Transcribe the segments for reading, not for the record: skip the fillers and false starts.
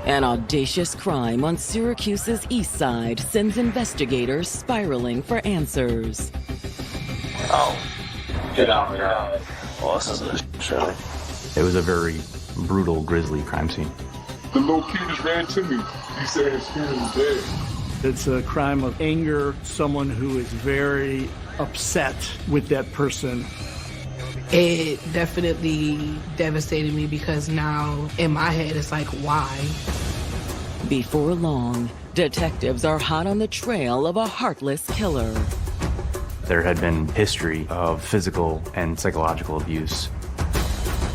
An audacious crime on Syracuse's east side sends investigators spiraling for answers. Oh, get out. Well, this isn't Shirley. It was a very brutal, grisly crime scene. The little kid just ran to me. He said his friend was dead. It's a crime of anger, someone who is very upset with that person. It definitely devastated me because now in my head it's like, why? Before long, detectives are hot on the trail of a heartless killer. There had been history of physical and psychological abuse.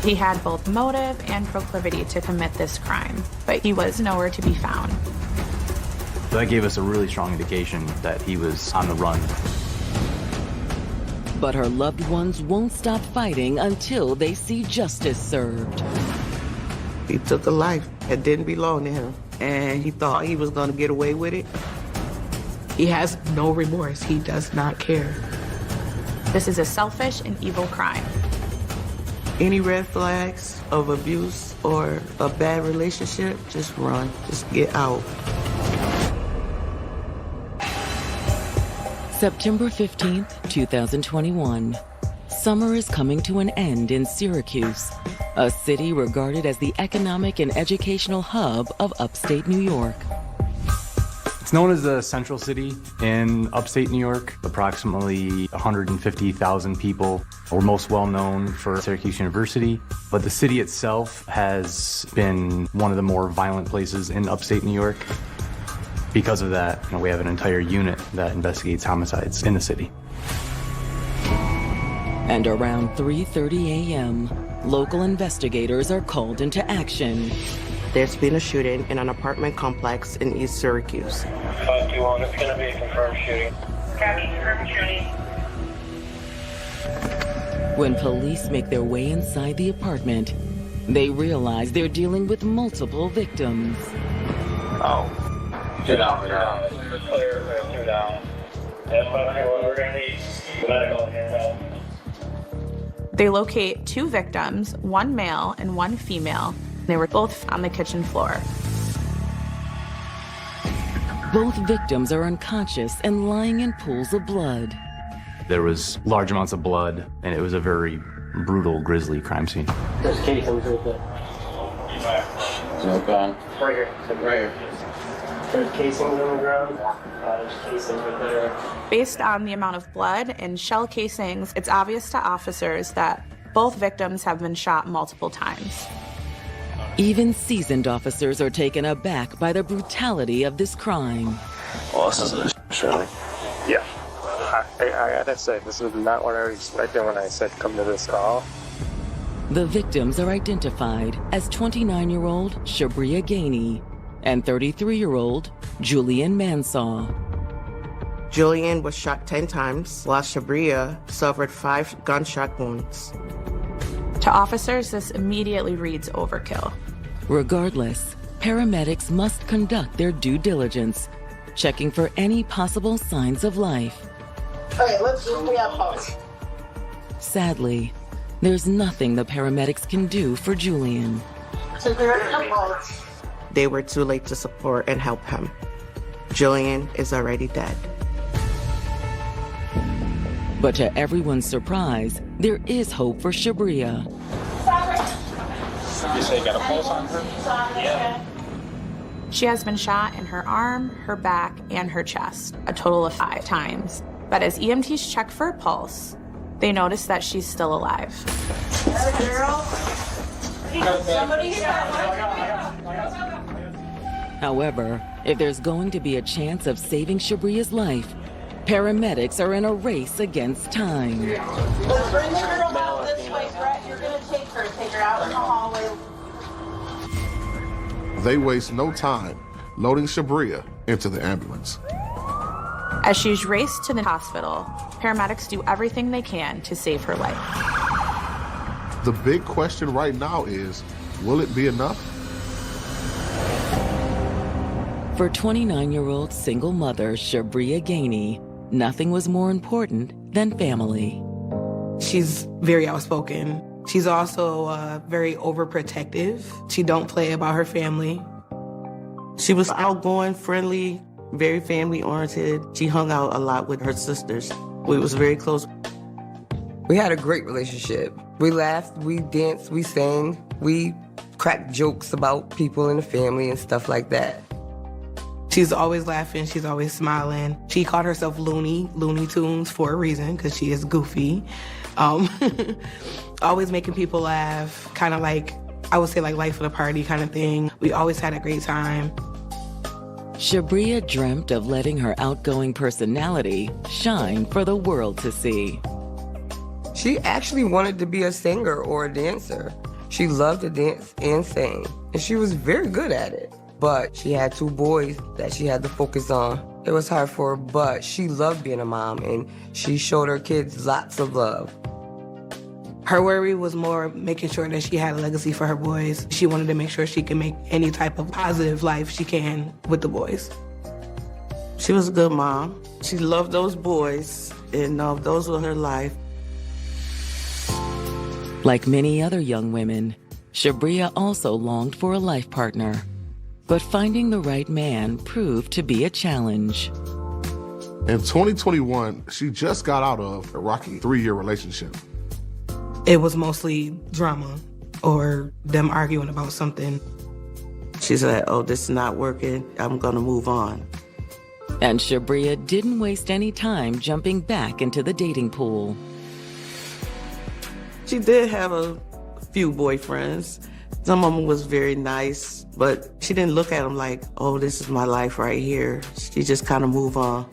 He had both motive and proclivity to commit this crime, but he was nowhere to be found. That gave us a really strong indication that he was on the run. But her loved ones won't stop fighting until they see justice served. He took a life that didn't belong to him, and he thought he was going to get away with it. He has no remorse. He does not care. This is a selfish and evil crime. Any red flags of abuse or a bad relationship, just run. Just get out. September 15th, 2021. Summer is coming to an end in Syracuse, a city regarded as the economic and educational hub of upstate New York. It's known as the Central City in upstate New York. Approximately 150,000 people. We're most well known for Syracuse University, but the city itself has been one of the more violent places in upstate New York. Because of that, we have an entire unit that investigates homicides in the city. And around 3:30 a.m., local investigators are called into action. There's been a shooting in an apartment complex in East Syracuse. 521, it's going to be a confirmed shooting. Copy, confirmed shooting. When police make their way inside the apartment, they realize they're dealing with multiple victims. Oh. Get out. Clear through down. That's what we're going to need. Medical handout. They locate two victims, one male and one female. They were both on the kitchen floor. Both victims are unconscious and lying in pools of blood. There was large amounts of blood, and it was a very brutal, grisly crime scene. There's casings right there. No gun. Right here. Right here. There's casings on the ground. There's casings right there. Based on the amount of blood and shell casings, it's obvious to officers that both victims have been shot multiple times. Even seasoned officers are taken aback by the brutality of this crime. Well, this isn't Shirley. Yeah. I gotta say, this is not what I was expecting when I said come to this call. The victims are identified as 29-year-old Shabria Gainey and 33-year-old Julian Mansaw. Julian was shot 10 times, while Shabria suffered 5 gunshot wounds. To officers, this immediately reads overkill. Regardless, paramedics must conduct their due diligence, checking for any possible signs of life. Okay, let's do pulse. Sadly, there's nothing the paramedics can do for Julian. So there is no pulse. They were too late to support and help him. Julian is already dead. But to everyone's surprise, there is hope for Shabria. You say you got a pulse on her? Yeah. She has been shot in her arm, her back, and her chest, a total of 5 times. But as EMTs check for a pulse, they notice that she's still alive. Girl. Somebody get that However, if there's going to be a chance of saving Shabria's life, paramedics are in a race against time. Let's bring the girl out this way, Brett. You're going to take her out in the hallway. They waste no time loading Shabria into the ambulance. As she's raced to the hospital, paramedics do everything they can to save her life. The big question right now is, will it be enough? For 29-year-old single mother Shabria Gainey, nothing was more important than family. She's very outspoken. She's also very overprotective. She don't play about her family. She was outgoing, friendly, very family-oriented. She hung out a lot with her sisters. We was very close. We had a great relationship. We laughed, we danced, we sang, we cracked jokes about people in the family and stuff like that. She's always laughing, she's always smiling. She called herself Looney Tunes for a reason, because she is goofy. Always making people laugh, kind of like, I would say like life of the party kind of thing. We always had a great time. Shabria dreamt of letting her outgoing personality shine for the world to see. She actually wanted to be a singer or a dancer. She loved to dance and sing, and she was very good at it. But she had 2 boys that she had to focus on. It was hard for her, but she loved being a mom, and she showed her kids lots of love. Her worry was more making sure that she had a legacy for her boys. She wanted to make sure she could make any type of positive life she can with the boys. She was a good mom. She loved those boys, and those were her life. Like many other young women, Shabria also longed for a life partner. But finding the right man proved to be a challenge. In 2021, she just got out of a rocky 3-year relationship. It was mostly drama or them arguing about something. She said, oh, this is not working. I'm going to move on. And Shabria didn't waste any time jumping back into the dating pool. She did have a few boyfriends. Some of them was very nice, but she didn't look at them like, oh, this is my life right here. She just kind of moved on.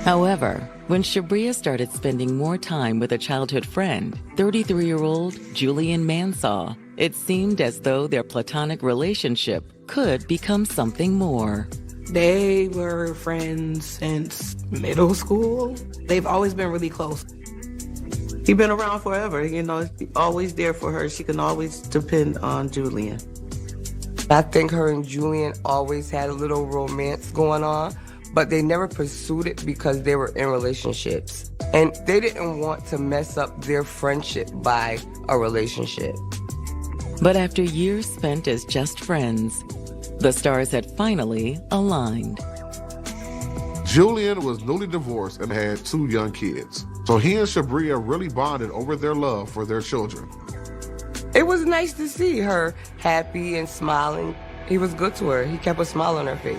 However, when Shabria started spending more time with a childhood friend, 33-year-old Julian Mansaw, it seemed as though their platonic relationship could become something more. They were friends since middle school. They've always been really close. He's been around forever, always there for her. She can always depend on Julian. I think her and Julian always had a little romance going on, but they never pursued it because they were in relationships. And they didn't want to mess up their friendship by a relationship. But after years spent as just friends, the stars had finally aligned. Julian was newly divorced and had 2 young kids. So he and Shabria really bonded over their love for their children. It was nice to see her happy and smiling. He was good to her. He kept a smile on her face.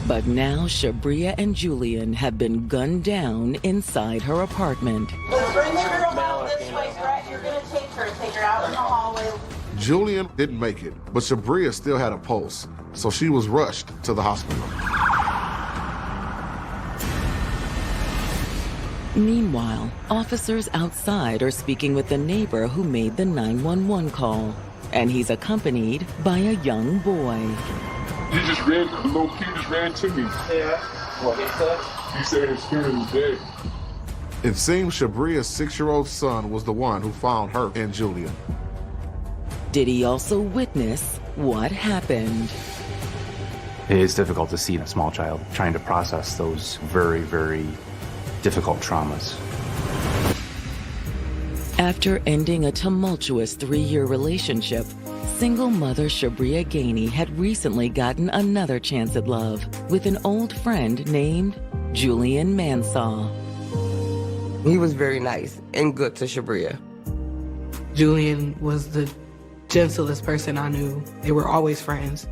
But now Shabria and Julian have been gunned down inside her apartment. Bring the girl out this way, Brett. You're going to take her out in the hallway. Julian didn't make it, but Shabria still had a pulse, so she was rushed to the hospital. Meanwhile, officers outside are speaking with the neighbor who made the 911 call, and he's accompanied by a young boy. The little kid just ran to me. Yeah. What he said? He said his parent was dead. It seems Shabria's 6-year-old son was the one who found her and Julian. Did he also witness what happened? It is difficult to see a small child trying to process those very, very difficult traumas. After ending a tumultuous 3-year relationship, single mother Shabria Gainey had recently gotten another chance at love with an old friend named Julian Mansaw. He was very nice and good to Shabria. Julian was the gentlest person I knew. They were always friends.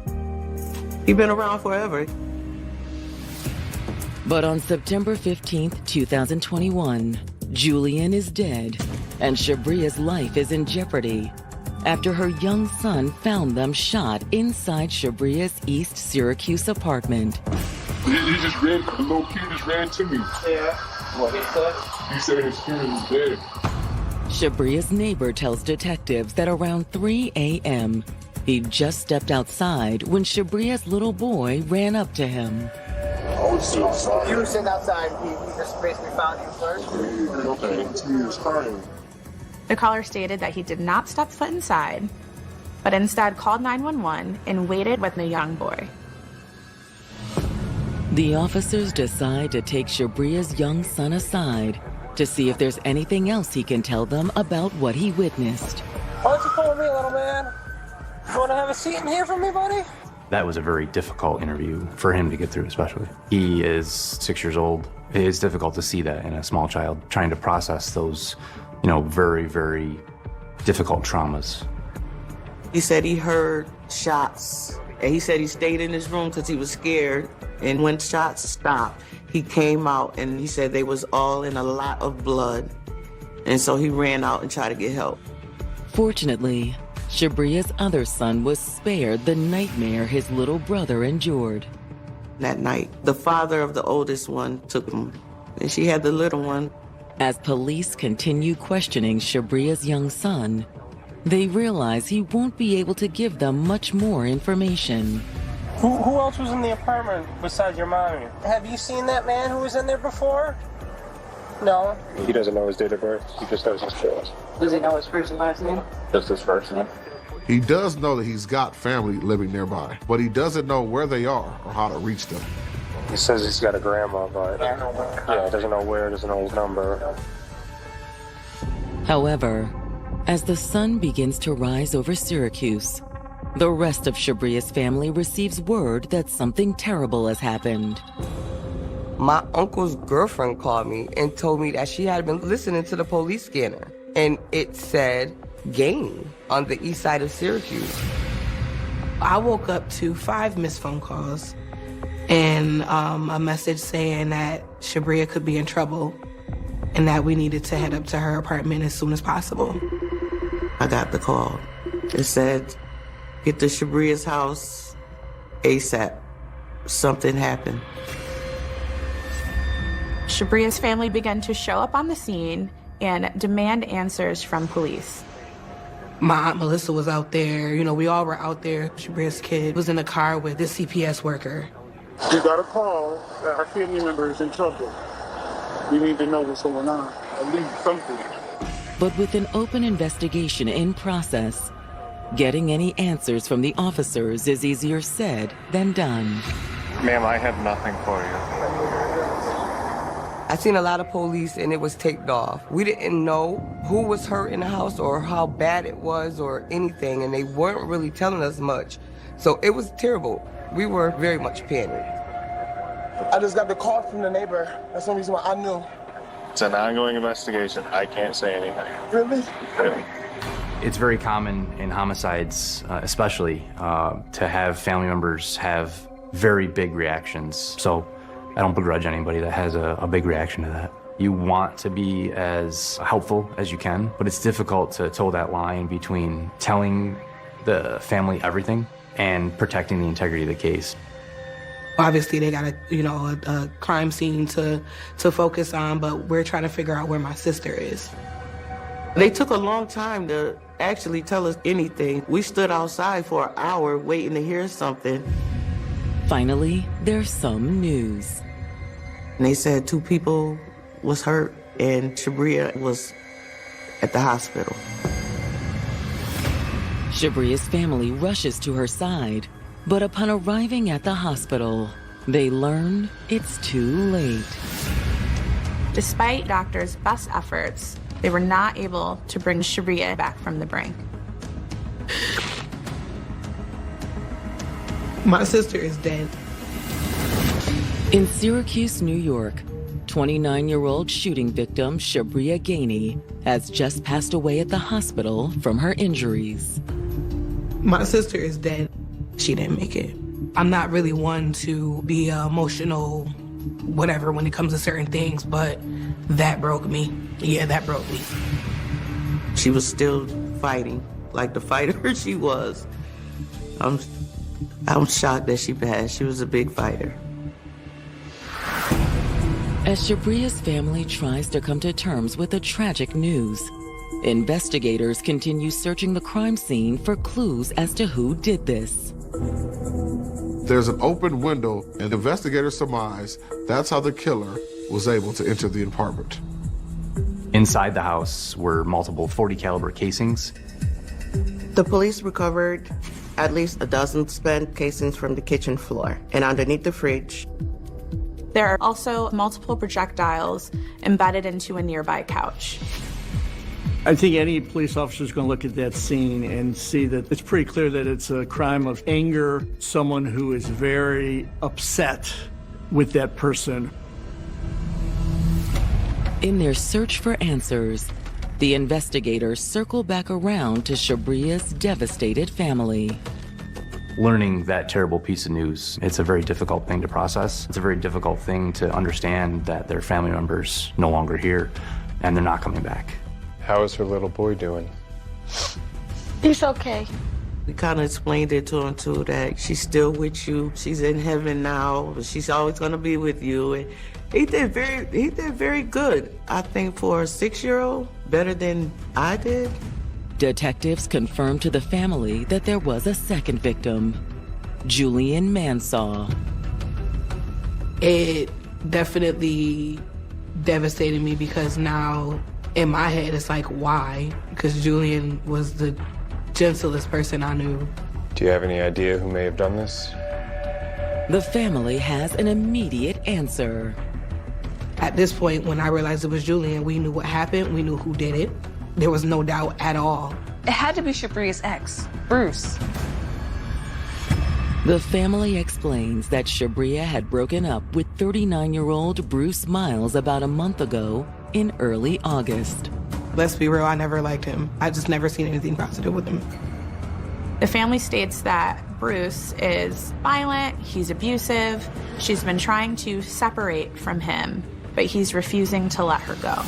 He's been around forever. But on September 15th, 2021, Julian is dead, and Shabria's life is in jeopardy after her young son found them shot inside Shabria's East Syracuse apartment. The little kid just ran to me. Yeah. What he said? He said his parent was dead. Shabria's neighbor tells detectives that around 3 a.m., he'd just stepped outside when Shabria's little boy ran up to him. Oh, so you were sitting outside, he just basically found you first? He was crying. The caller stated that he did not step foot inside, but instead called 911 and waited with the young boy. The officers decide to take Shabria's young son aside to see if there's anything else he can tell them about what he witnessed. Why don't you come with me, little man? You want to have a seat in here for me, buddy? That was a very difficult interview for him to get through, especially. He is 6 years old. It is difficult to see that in a small child, trying to process those, very, very difficult traumas. He said he heard shots, and he said he stayed in his room because he was scared. And when shots stopped, he came out, and he said they was all in a lot of blood. And so he ran out and tried to get help. Fortunately, Shabria's other son was spared the nightmare his little brother endured. That night, the father of the oldest one took him, and she had the little one. As police continue questioning Shabria's young son, they realize he won't be able to give them much more information. Who else was in the apartment besides your mommy? Have you seen that man who was in there before? No. He doesn't know his date of birth. He just knows his choice. Does he know his first and last name? Just his first name. He does know that he's got family living nearby, but he doesn't know where they are or how to reach them. He says he's got a grandma, but doesn't know where, doesn't know his number. However, as the sun begins to rise over Syracuse, the rest of Shabria's family receives word that something terrible has happened. My uncle's girlfriend called me and told me that she had been listening to the police scanner, and it said Gainey on the east side of Syracuse. I woke up to 5 missed phone calls and a message saying that Shabria could be in trouble and that we needed to head up to her apartment as soon as possible. I got the call. It said, get to Shabria's house ASAP. Something happened. Shabria's family began to show up on the scene and demand answers from police. My Aunt Melissa was out there. We all were out there. Shabria's kid was in the car with this CPS worker. We got a call that our family member is in trouble. We need to know what's going on. At least something. But with an open investigation in process, getting any answers from the officers is easier said than done. Ma'am, I have nothing for you. I seen a lot of police and it was taped off. We didn't know who was hurt in the house or how bad it was or anything, and they weren't really telling us much. So it was terrible. We were very much panicked. I just got the call from the neighbor. That's the reason why I knew. It's an ongoing investigation. I can't say anything. Really? Really. It's very common in homicides, especially, to have family members have very big reactions. So I don't begrudge anybody that has a big reaction to that. You want to be as helpful as you can, but it's difficult to toe that line between telling the family everything and protecting the integrity of the case. Obviously, they got a crime scene to focus on, but we're trying to figure out where my sister is. They took a long time to actually tell us anything. We stood outside for an hour waiting to hear something. Finally, there's some news. And they said 2 people was hurt and Shabria was at the hospital. Shabria's family rushes to her side, but upon arriving at the hospital, they learn it's too late. Despite doctors' best efforts, they were not able to bring Shabria back from the brink. My sister is dead. In Syracuse, New York, 29-year-old shooting victim Shabria Gainey has just passed away at the hospital from her injuries. My sister is dead. She didn't make it. I'm not really one to be emotional, whatever, when it comes to certain things, but that broke me. Yeah, that broke me. She was still fighting, like the fighter she was. I'm shocked that she passed. She was a big fighter. As Shabria's family tries to come to terms with the tragic news, investigators continue searching the crime scene for clues as to who did this. There's an open window, and investigators surmise that's how the killer was able to enter the apartment. Inside the house were multiple .40 caliber casings. The police recovered at least a dozen spent casings from the kitchen floor and underneath the fridge. There are also multiple projectiles embedded into a nearby couch. I think any police officer is going to look at that scene and see that it's pretty clear that it's a crime of anger, someone who is very upset with that person. In their search for answers, the investigators circle back around to Shabria's devastated family. Learning that terrible piece of news, it's a very difficult thing to process. It's a very difficult thing to understand that their family member's no longer here and they're not coming back. How is her little boy doing? He's okay. We kind of explained it to him too, that she's still with you. She's in heaven now, but she's always gonna be with you. And he did very good. I think for a 6-year-old, better than I did. Detectives confirmed to the family that there was a second victim, Julian Mansaw. It definitely devastated me because now in my head it's like, why? Because Julian was the gentlest person I knew. Do you have any idea who may have done this? The family has an immediate answer. At this point, when I realized it was Julian, we knew what happened, we knew who did it. There was no doubt at all. It had to be Shabria's ex, Bruce. The family explains that Shabria had broken up with 39-year-old Bruce Miles about a month ago in early August. Let's be real, I never liked him. I just never seen anything positive with him. The family states that Bruce is violent, he's abusive, she's been trying to separate from him, but he's refusing to let her go.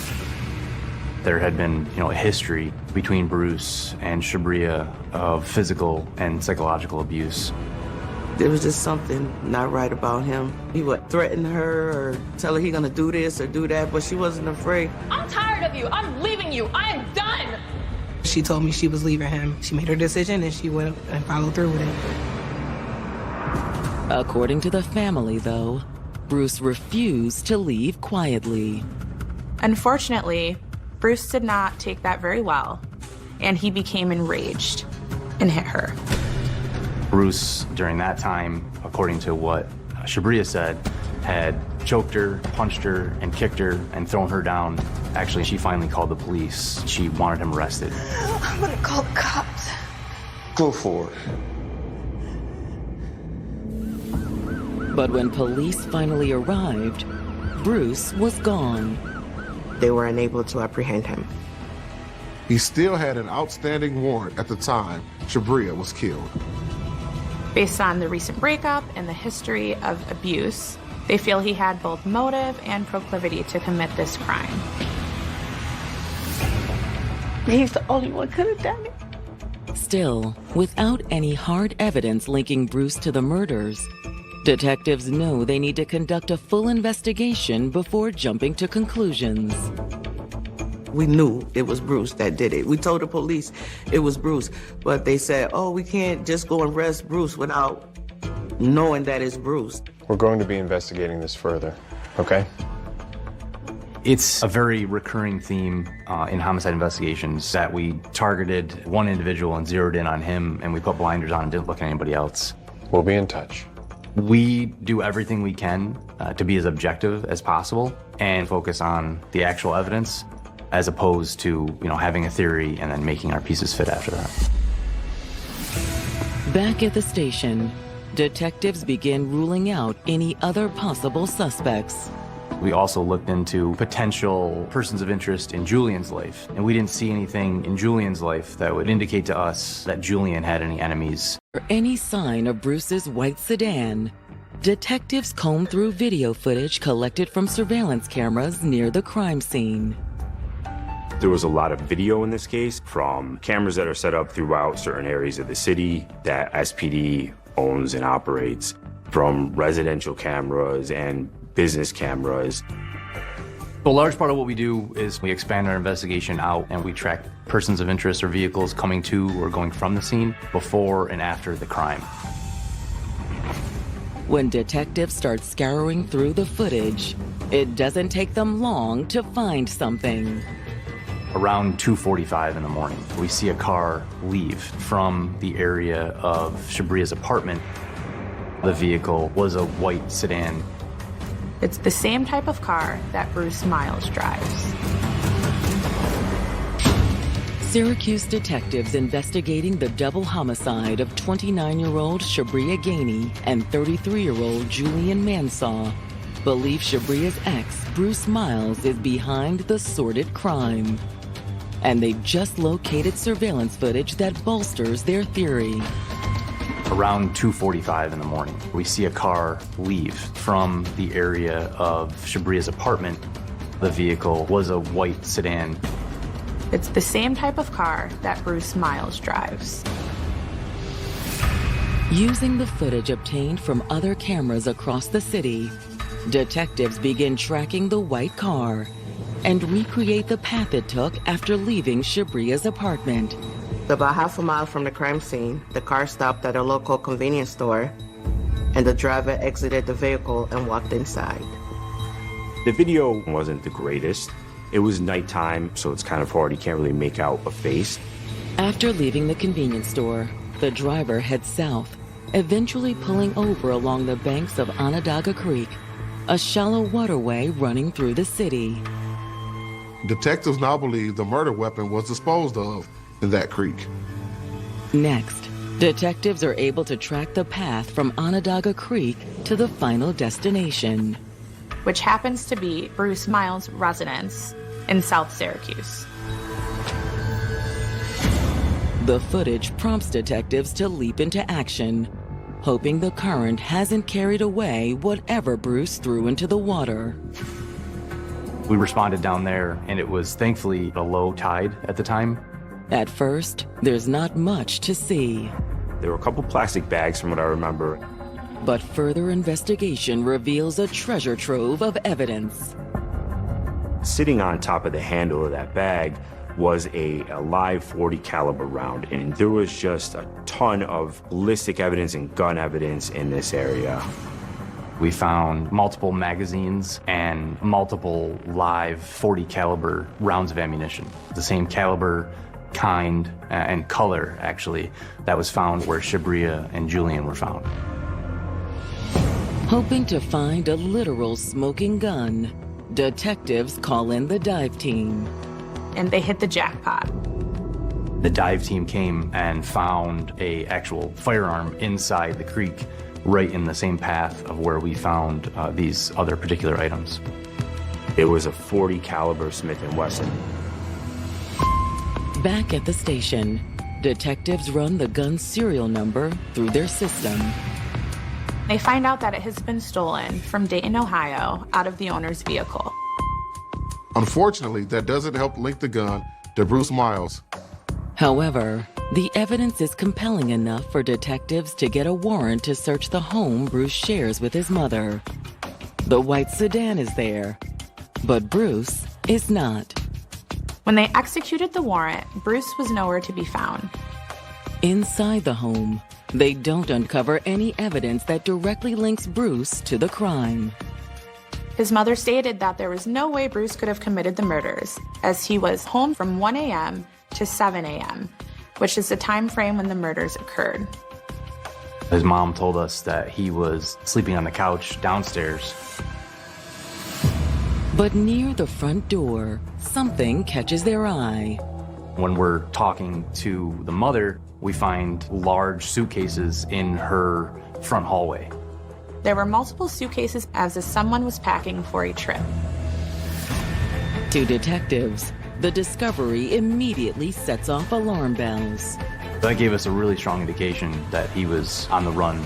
There had been, a history between Bruce and Shabria of physical and psychological abuse. There was just something not right about him. He would threaten her or tell her he's gonna do this or do that, but she wasn't afraid. I'm tired of you. I'm leaving you. I am done. She told me she was leaving him. She made her decision and she went and followed through with it. According to the family, though, Bruce refused to leave quietly. Unfortunately, Bruce did not take that very well, and he became enraged and hit her. Bruce, during that time, according to what Shabria said, had choked her, punched her, and kicked her, and thrown her down. Actually, she finally called the police. She wanted him arrested. I'm gonna call the cops. Go for it. But when police finally arrived, Bruce was gone. They were unable to apprehend him. He still had an outstanding warrant at the time Shabria was killed. Based on the recent breakup and the history of abuse, they feel he had both motive and proclivity to commit this crime. He's the only one who could have done it. Still, without any hard evidence linking Bruce to the murders, detectives know they need to conduct a full investigation before jumping to conclusions. We knew it was Bruce that did it. We told the police it was Bruce, but they said, oh, we can't just go and arrest Bruce without knowing that it's Bruce. We're going to be investigating this further, okay? It's a very recurring theme in homicide investigations that we targeted one individual and zeroed in on him, and we put blinders on and didn't look at anybody else. We'll be in touch. We do everything we can to be as objective as possible and focus on the actual evidence, as opposed to, having a theory and then making our pieces fit after that. Back at the station, detectives begin ruling out any other possible suspects. We also looked into potential persons of interest in Julian's life, and we didn't see anything in Julian's life that would indicate to us that Julian had any enemies. For any sign of Bruce's white sedan, detectives comb through video footage collected from surveillance cameras near the crime scene. There was a lot of video in this case from cameras that are set up throughout certain areas of the city that SPD owns and operates, from residential cameras and business cameras. A large part of what we do is we expand our investigation out and we track persons of interest or vehicles coming to or going from the scene before and after the crime. When detectives start scouring through the footage, it doesn't take them long to find something. Around 2:45 in the morning, we see a car leave from the area of Shabria's apartment. The vehicle was a white sedan. It's the same type of car that Bruce Miles drives. Syracuse detectives investigating the double homicide of 29-year-old Shabria Gainey and 33-year-old Julian Mansaw believe Shabria's ex, Bruce Miles, is behind the sordid crime. And they've just located surveillance footage that bolsters their theory. Around 2:45 in the morning, we see a car leave from the area of Shabria's apartment. The vehicle was a white sedan. It's the same type of car that Bruce Miles drives. Using the footage obtained from other cameras across the city, detectives begin tracking the white car and recreate the path it took after leaving Shabria's apartment. About half a mile from the crime scene, the car stopped at a local convenience store, and the driver exited the vehicle and walked inside. The video wasn't the greatest. It was nighttime, so it's kind of hard. You can't really make out a face. After leaving the convenience store, the driver heads south, eventually pulling over along the banks of Onondaga Creek, a shallow waterway running through the city. Detectives now believe the murder weapon was disposed of in that creek. Next, detectives are able to track the path from Onondaga Creek to the final destination, which happens to be Bruce Miles' residence in South Syracuse. The footage prompts detectives to leap into action, hoping the current hasn't carried away whatever Bruce threw into the water. We responded down there, and it was thankfully a low tide at the time. At first, there's not much to see. There were a couple plastic bags from what I remember. But further investigation reveals a treasure trove of evidence. Sitting on top of the handle of that bag was a live .40 caliber round, and there was just a ton of ballistic evidence and gun evidence in this area. We found multiple magazines and multiple live .40 caliber rounds of ammunition. The same caliber, kind, and color, actually, that was found where Shabria and Julian were found. Hoping to find a literal smoking gun, detectives call in the dive team. And they hit the jackpot. The dive team came and found an actual firearm inside the creek, right in the same path of where we found these other particular items. It was a .40 caliber Smith & Wesson. Back at the station, detectives run the gun's serial number through their system. They find out that it has been stolen from Dayton, Ohio, out of the owner's vehicle. Unfortunately, that doesn't help link the gun to Bruce Miles. However, the evidence is compelling enough for detectives to get a warrant to search the home Bruce shares with his mother. The white sedan is there, but Bruce is not. When they executed the warrant, Bruce was nowhere to be found. Inside the home, they don't uncover any evidence that directly links Bruce to the crime. His mother stated that there was no way Bruce could have committed the murders, as he was home from 1 a.m. to 7 a.m., which is the time frame when the murders occurred. His mom told us that he was sleeping on the couch downstairs. But near the front door, something catches their eye. When we're talking to the mother, we find large suitcases in her front hallway. There were multiple suitcases as if someone was packing for a trip. To detectives, the discovery immediately sets off alarm bells. That gave us a really strong indication that he was on the run.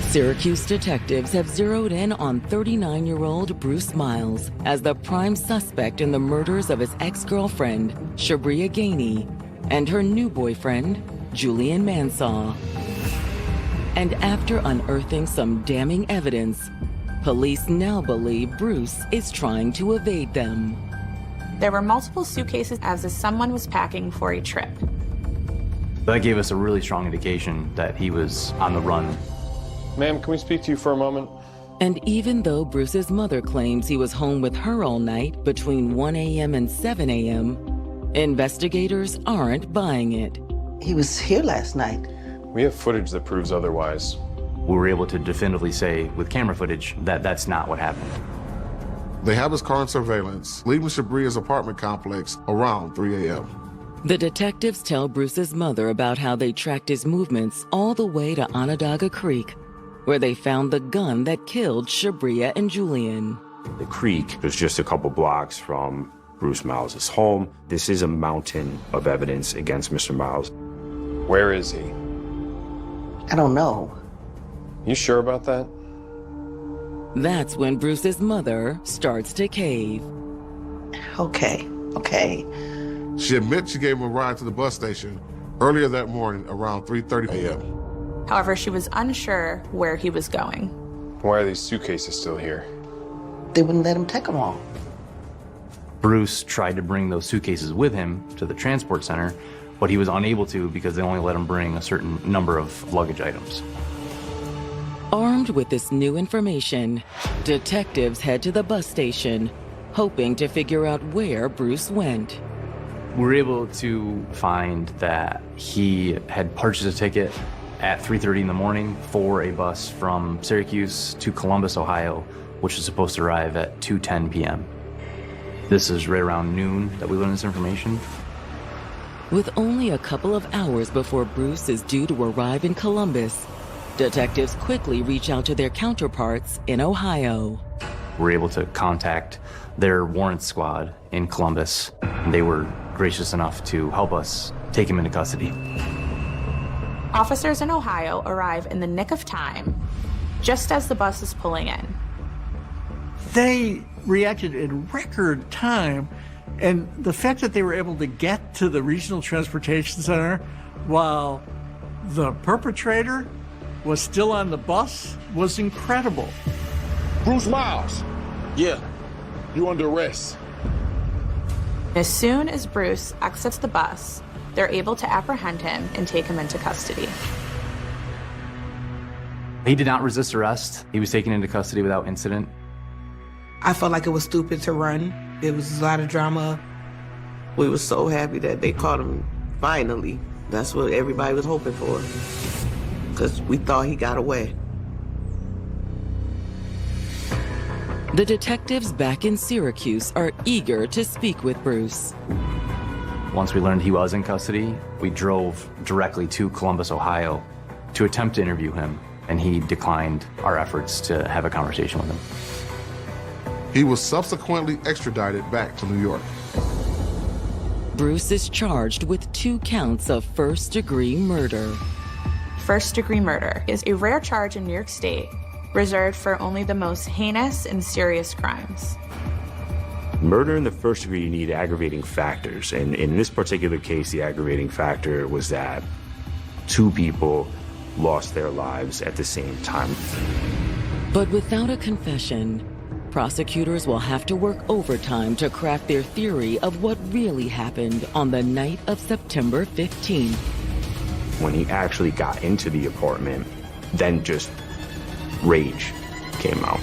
Syracuse detectives have zeroed in on 39-year-old Bruce Miles as the prime suspect in the murders of his ex-girlfriend, Shabria Gainey, and her new boyfriend, Julian Mansaw. And after unearthing some damning evidence, police now believe Bruce is trying to evade them. There were multiple suitcases as if someone was packing for a trip. That gave us a really strong indication that he was on the run. Ma'am, can we speak to you for a moment? And even though Bruce's mother claims he was home with her all night between 1 a.m. and 7 a.m., investigators aren't buying it. He was here last night. We have footage that proves otherwise. We were able to definitively say with camera footage that that's not what happened. They have his car on surveillance, leaving Shabria's apartment complex around 3 a.m. The detectives tell Bruce's mother about how they tracked his movements all the way to Onondaga Creek, where they found the gun that killed Shabria and Julian. The creek was just a couple blocks from Bruce Miles' home. This is a mountain of evidence against Mr. Miles. Where is he? I don't know. You sure about that? That's when Bruce's mother starts to cave. Okay. She admits she gave him a ride to the bus station earlier that morning around 3:30 a.m. However, she was unsure where he was going. Why are these suitcases still here? They wouldn't let him take them all. Bruce tried to bring those suitcases with him to the transport center, but he was unable to because they only let him bring a certain number of luggage items. Armed with this new information, detectives head to the bus station, hoping to figure out where Bruce went. We were able to find that he had purchased a ticket at 3:30 in the morning for a bus from Syracuse to Columbus, Ohio, which was supposed to arrive at 2:10 p.m. This is right around noon that we learned this information. With only a couple of hours before Bruce is due to arrive in Columbus, detectives quickly reach out to their counterparts in Ohio. We're able to contact their warrant squad in Columbus, and they were gracious enough to help us take him into custody. Officers in Ohio arrive in the nick of time, just as the bus is pulling in. They reacted in record time, and the fact that they were able to get to the Regional Transportation Center while the perpetrator was still on the bus was incredible. Bruce Miles. Yeah, you under arrest. As soon as Bruce exits the bus, they're able to apprehend him and take him into custody. He did not resist arrest. He was taken into custody without incident. I felt like it was stupid to run. There was a lot of drama. We were so happy that they caught him finally. That's what everybody was hoping for, because we thought he got away. The detectives back in Syracuse are eager to speak with Bruce. Once we learned he was in custody, we drove directly to Columbus, Ohio to attempt to interview him, and he declined our efforts to have a conversation with him. He was subsequently extradited back to New York. Bruce is charged with 2 counts of first-degree murder. First-degree murder is a rare charge in New York State, reserved for only the most heinous and serious crimes. Murder in the first degree, you need aggravating factors. And in this particular case, the aggravating factor was that 2 people lost their lives at the same time. But without a confession, prosecutors will have to work overtime to craft their theory of what really happened on the night of September 15th. When he actually got into the apartment, then just rage came out.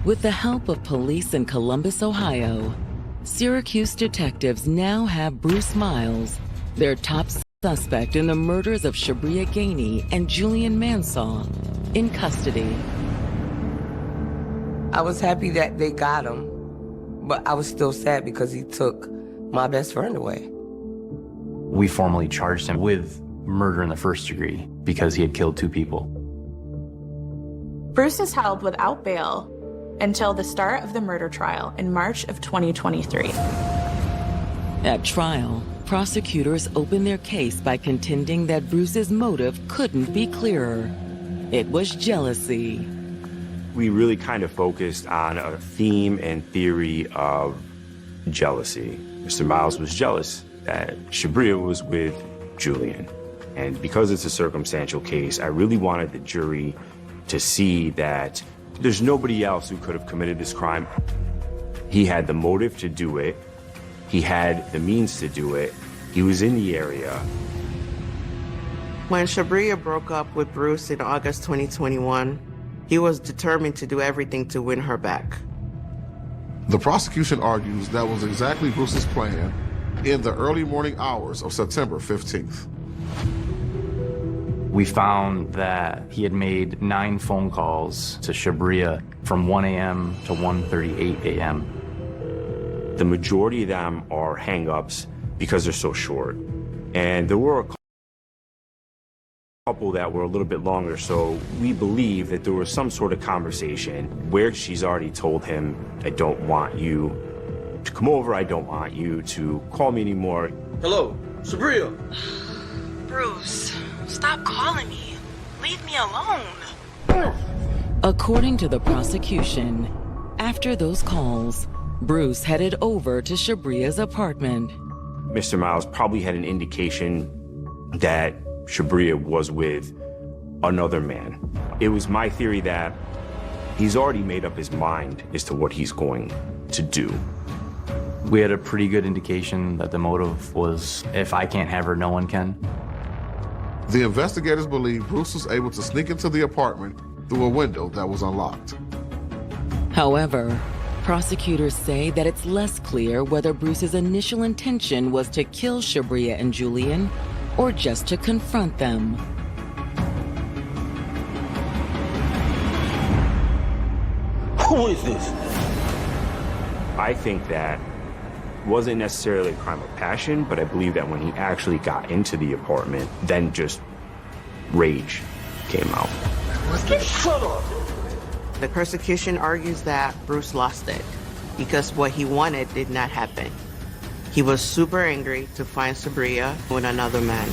With the help of police in Columbus, Ohio, Syracuse detectives now have Bruce Miles, their top suspect in the murders of Shabria Gainey and Julian Mansaw, in custody. I was happy that they got him, but I was still sad because he took my best friend away. We formally charged him with murder in the first degree because he had killed 2 people. Bruce is held without bail until the start of the murder trial in March of 2023. At trial, prosecutors open their case by contending that Bruce's motive couldn't be clearer. It was jealousy. We really kind of focused on a theme and theory of jealousy. Mr. Miles was jealous that Shabria was with Julian. And because it's a circumstantial case, I really wanted the jury to see that there's nobody else who could have committed this crime. He had the motive to do it. He had the means to do it. He was in the area. When Shabria broke up with Bruce in August 2021, he was determined to do everything to win her back. The prosecution argues that was exactly Bruce's plan in the early morning hours of September 15th. We found that he had made 9 phone calls to Shabria from 1 a.m. to 1:38 a.m. The majority of them are hang-ups because they're so short. And there were a couple that were a little bit longer, so we believe that there was some sort of conversation where she's already told him, I don't want you to come over, I don't want you to call me anymore. Hello, Sabria. Bruce, stop calling me. Leave me alone. According to the prosecution, after those calls, Bruce headed over to Shabria's apartment. Mr. Miles probably had an indication that Shabria was with another man. It was my theory that he's already made up his mind as to what he's going to do. We had a pretty good indication that the motive was, if I can't have her, no one can. The investigators believe Bruce was able to sneak into the apartment through a window that was unlocked. However, prosecutors say that it's less clear whether Bruce's initial intention was to kill Shabria and Julian or just to confront them. Who is this? I think that wasn't necessarily a crime of passion, but I believe that when he actually got into the apartment, then just rage came out. Shut up! The prosecution argues that Bruce lost it because what he wanted did not happen. He was super angry to find Sabria with another man.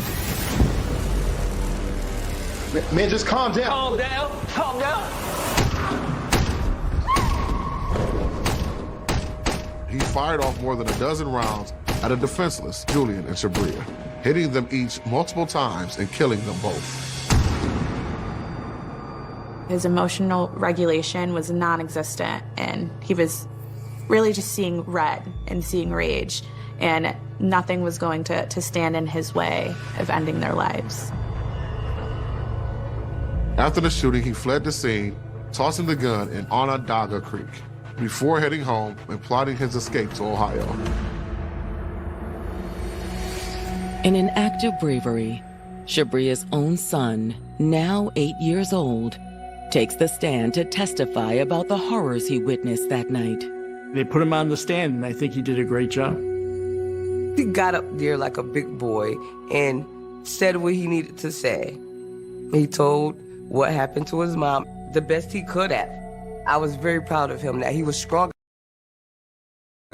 Man, just calm down. Calm down. Calm down. He fired off more than a dozen rounds at a defenseless Julian and Shabria, hitting them each multiple times and killing them both. His emotional regulation was non-existent, and he was really just seeing red and seeing rage, and nothing was going to stand in his way of ending their lives. After the shooting, he fled the scene, tossing the gun in Onondaga Creek, before heading home and plotting his escape to Ohio. In an act of bravery, Shabria's own son, now 8 years old, takes the stand to testify about the horrors he witnessed that night. They put him on the stand, and I think he did a great job. He got up there like a big boy and said what he needed to say. He told what happened to his mom the best he could have. I was very proud of him that he was strong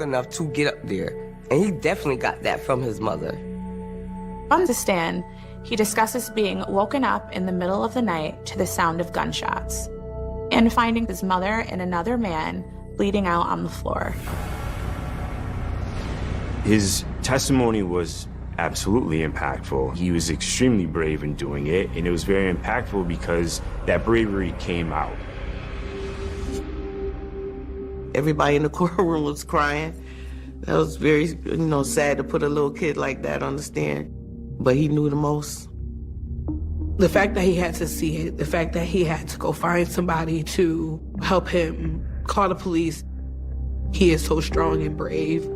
enough to get up there. And he definitely got that from his mother. On the stand, he discusses being woken up in the middle of the night to the sound of gunshots and finding his mother and another man bleeding out on the floor. His testimony was absolutely impactful. He was extremely brave in doing it, and it was very impactful because that bravery came out. Everybody in the courtroom was crying. That was very, sad to put a little kid like that on the stand. But he knew the most. The fact that he had to see it, the fact that he had to go find somebody to help him call the police, he is so strong and brave.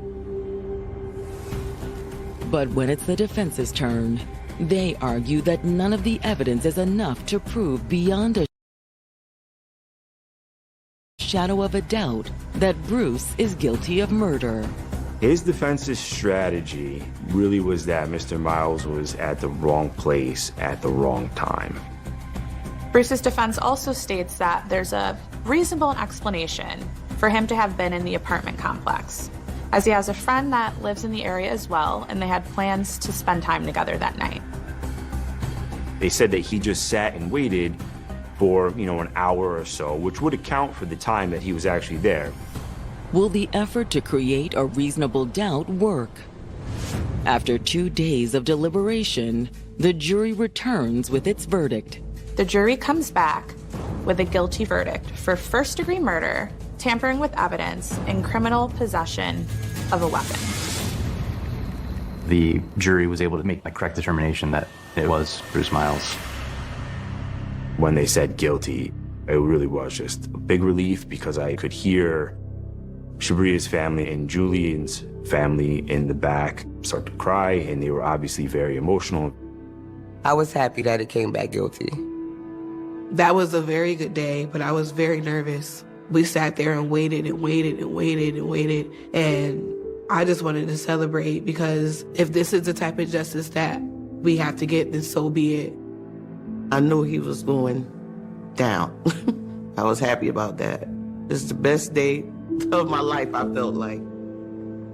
But when it's the defense's turn, they argue that none of the evidence is enough to prove beyond a shadow of a doubt that Bruce is guilty of murder. His defense's strategy really was that Mr. Miles was at the wrong place at the wrong time. Bruce's defense also states that there's a reasonable explanation for him to have been in the apartment complex, as he has a friend that lives in the area as well, and they had plans to spend time together that night. They said that he just sat and waited for, an hour or so, which would account for the time that he was actually there. Will the effort to create a reasonable doubt work? After 2 days of deliberation, the jury returns with its verdict. The jury comes back with a guilty verdict for first-degree murder, tampering with evidence, and criminal possession of a weapon. The jury was able to make a correct determination that it was Bruce Miles. When they said guilty, it really was just a big relief because I could hear Shabria's family and Julian's family in the back start to cry, and they were obviously very emotional. I was happy that it came back guilty. That was a very good day, but I was very nervous. We sat there and waited and waited and waited and waited, and I just wanted to celebrate, because if this is the type of justice that we have to get, then so be it. I knew he was going down. I was happy about that. It's the best day of my life, I felt like.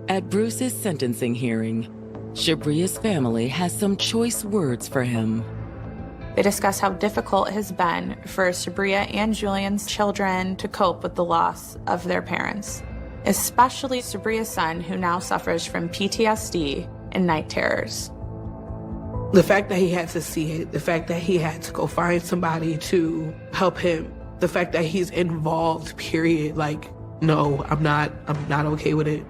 At Bruce's sentencing hearing, Shabria's family has some choice words for him. They discuss how difficult it has been for Shabria and Julian's children to cope with the loss of their parents, especially Shabria's son, who now suffers from PTSD and night terrors. The fact that he had to see it, the fact that he had to go find somebody to help him, the fact that he's involved, period, like, no, I'm not okay with it.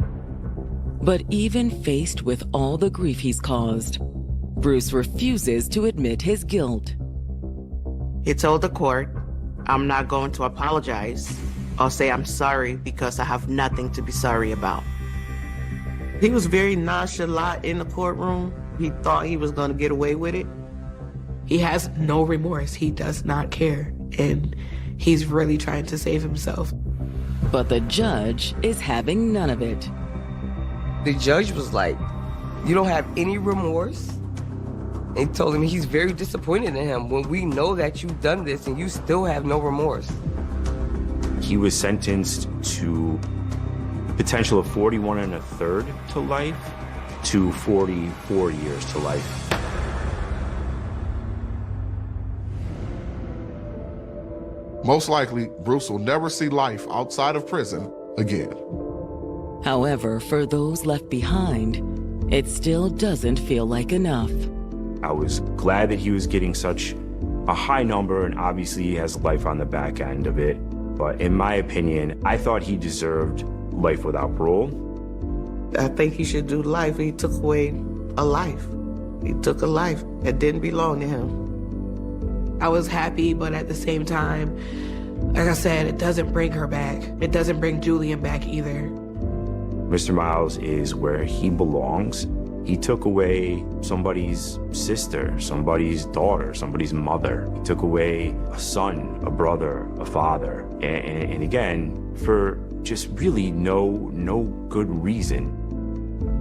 But even faced with all the grief he's caused, Bruce refuses to admit his guilt. He told the court, I'm not going to apologize or say I'm sorry because I have nothing to be sorry about. He was very nonchalant in the courtroom. He thought he was going to get away with it. He has no remorse. He does not care. And he's really trying to save himself. But the judge is having none of it. The judge was like, you don't have any remorse? And he told him he's very disappointed in him when we know that you've done this and you still have no remorse. He was sentenced to the potential of 41 1/3 to life to 44 years to life. Most likely, Bruce will never see life outside of prison again. However, for those left behind, it still doesn't feel like enough. I was glad that he was getting such a high number, and obviously he has life on the back end of it. But in my opinion, I thought he deserved life without parole. I think he should do life. He took away a life. He took a life that didn't belong to him. I was happy, but at the same time, like I said, it doesn't bring her back. It doesn't bring Julian back either. Mr. Miles is where he belongs. He took away somebody's sister, somebody's daughter, somebody's mother. He took away a son, a brother, a father. And again, for just really no good reason.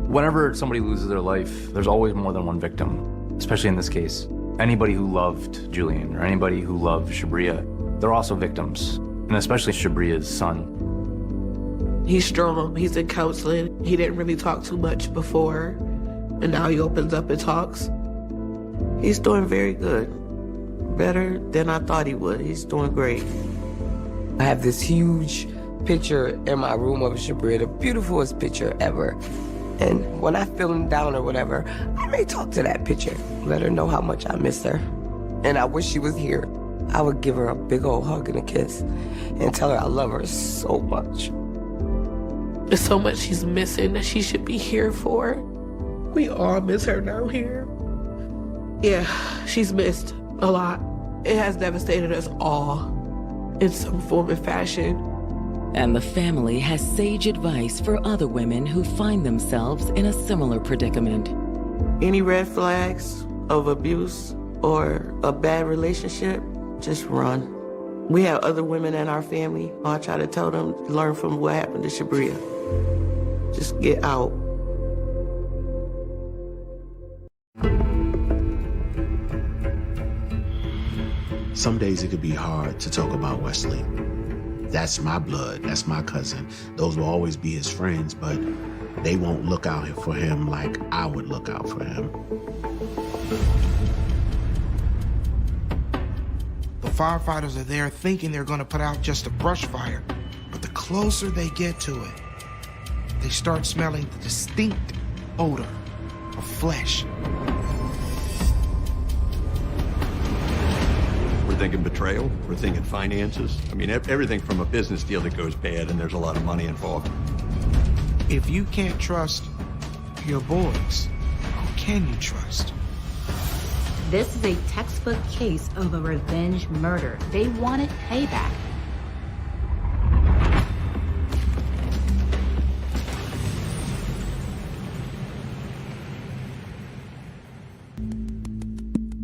Whenever somebody loses their life, there's always more than one victim, especially in this case. Anybody who loved Julian or anybody who loved Shabria, they're also victims, and especially Shabria's son. He's strong. He's in counseling. He didn't really talk too much before, and now he opens up and talks. He's doing very good. Better than I thought he would. He's doing great. I have this huge picture in my room of Shabria, the beautifulest picture ever. And when I feel down or whatever, I may talk to that picture, let her know how much I miss her. And I wish she was here. I would give her a big old hug and a kiss and tell her I love her so much. There's so much she's missing that she should be here for. We all miss her down here. Yeah, she's missed a lot. It has devastated us all in some form and fashion. And the family has sage advice for other women who find themselves in a similar predicament. Any red flags of abuse or a bad relationship, just run. We have other women in our family. I try to tell them, learn from what happened to Shabria. Just get out. Some days it could be hard to talk about Wesley. That's my blood, that's my cousin. Those will always be his friends, but they won't look out for him like I would look out for him. The firefighters are there thinking they're gonna put out just a brush fire, but the closer they get to it, they start smelling the distinct odor of flesh. We're thinking betrayal, we're thinking finances. I mean, everything from a business deal that goes bad and there's a lot of money involved. If you can't trust your boys, who can you trust? This is a textbook case of a revenge murder. They wanted payback.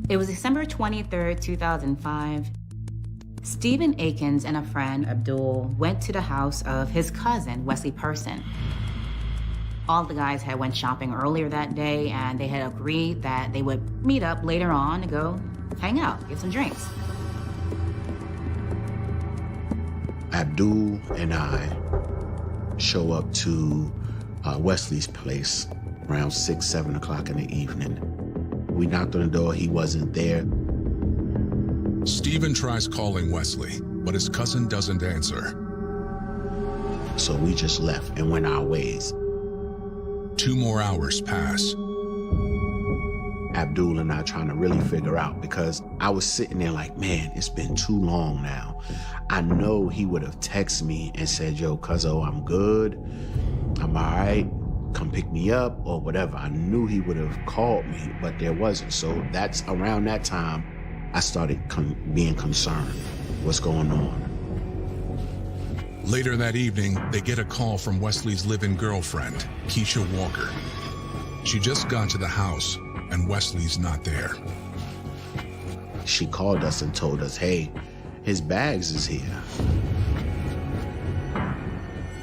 It was December 23rd, 2005. Stephen Akins and a friend, Abdul, went to the house of his cousin, Wesley Person. All the guys had went shopping earlier that day, and they had agreed that they would meet up later on to go hang out, get some drinks. Abdul and I show up to Wesley's place around 6, 7 o'clock in the evening. We knocked on the door, he wasn't there. Stephen tries calling Wesley, but his cousin doesn't answer. So we just left and went our ways. 2 more hours pass. Abdul and I trying to really figure out, because I was sitting there like, man, it's been too long now. I know he would have texted me and said, yo, cuzzo, I'm good. I'm all right. Come pick me up or whatever. I knew he would have called me, but there wasn't. So that's around that time I started being concerned. What's going on? Later that evening, they get a call from Wesley's live-in girlfriend, Keisha Walker. She just got to the house, and Wesley's not there. She called us and told us, hey, his bags is here.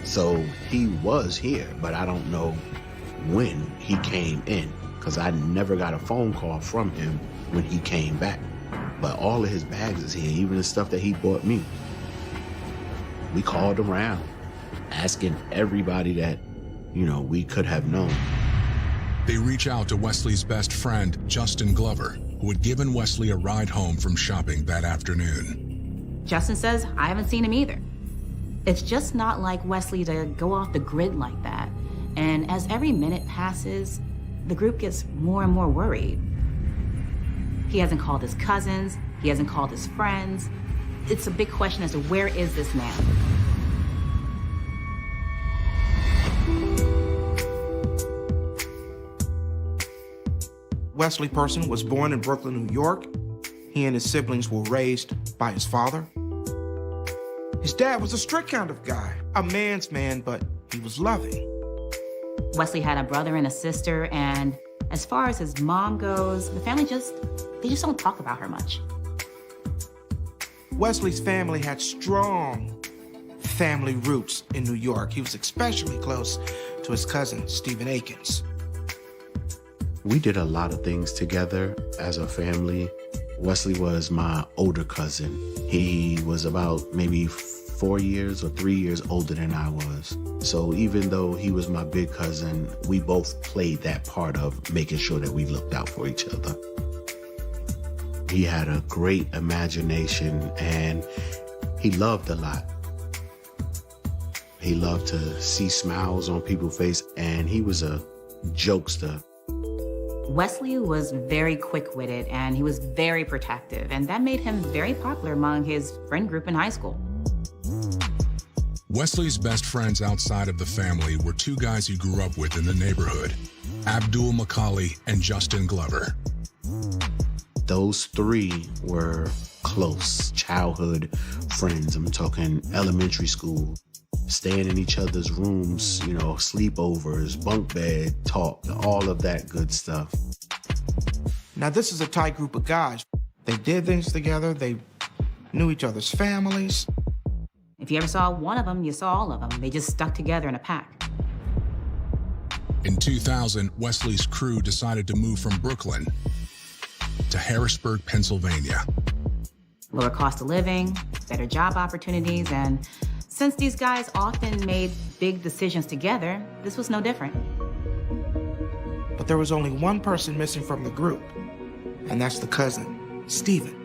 So he was here, but I don't know when he came in, because I never got a phone call from him when he came back. But all of his bags is here, even the stuff that he bought me. We called around, asking everybody that, we could have known. They reach out to Wesley's best friend, Justin Glover, who had given Wesley a ride home from shopping that afternoon. Justin says, I haven't seen him either. It's just not like Wesley to go off the grid like that. And as every minute passes, the group gets more and more worried. He hasn't called his cousins, he hasn't called his friends. It's a big question as to where is this man? Wesley Person was born in Brooklyn, New York. He and his siblings were raised by his father. His dad was a strict kind of guy, a man's man, but he was loving. Wesley had a brother and a sister, and as far as his mom goes, the family they just don't talk about her much. Wesley's family had strong family roots in New York. He was especially close to his cousin, Stephen Akins. We did a lot of things together as a family. Wesley was my older cousin. He was about maybe 4 years or 3 years older than I was. So even though he was my big cousin, we both played that part of making sure that we looked out for each other. He had a great imagination and he loved a lot. He loved to see smiles on people's face, and he was a jokester. Wesley was very quick-witted and he was very protective, and that made him very popular among his friend group in high school. Wesley's best friends outside of the family were 2 guys he grew up with in the neighborhood, Abdul Macaulay and Justin Glover. Those 3 were close childhood friends. I'm talking elementary school, staying in each other's rooms, sleepovers, bunk bed talk, all of that good stuff. Now, this is a tight group of guys. They did things together. They knew each other's families. If you ever saw one of them, you saw all of them. They just stuck together in a pack. In 2000, Wesley's crew decided to move from Brooklyn to Harrisburg, Pennsylvania. Lower cost of living, better job opportunities, and since these guys often made big decisions together, this was no different. But there was only one person missing from the group, and that's the cousin, Stephen.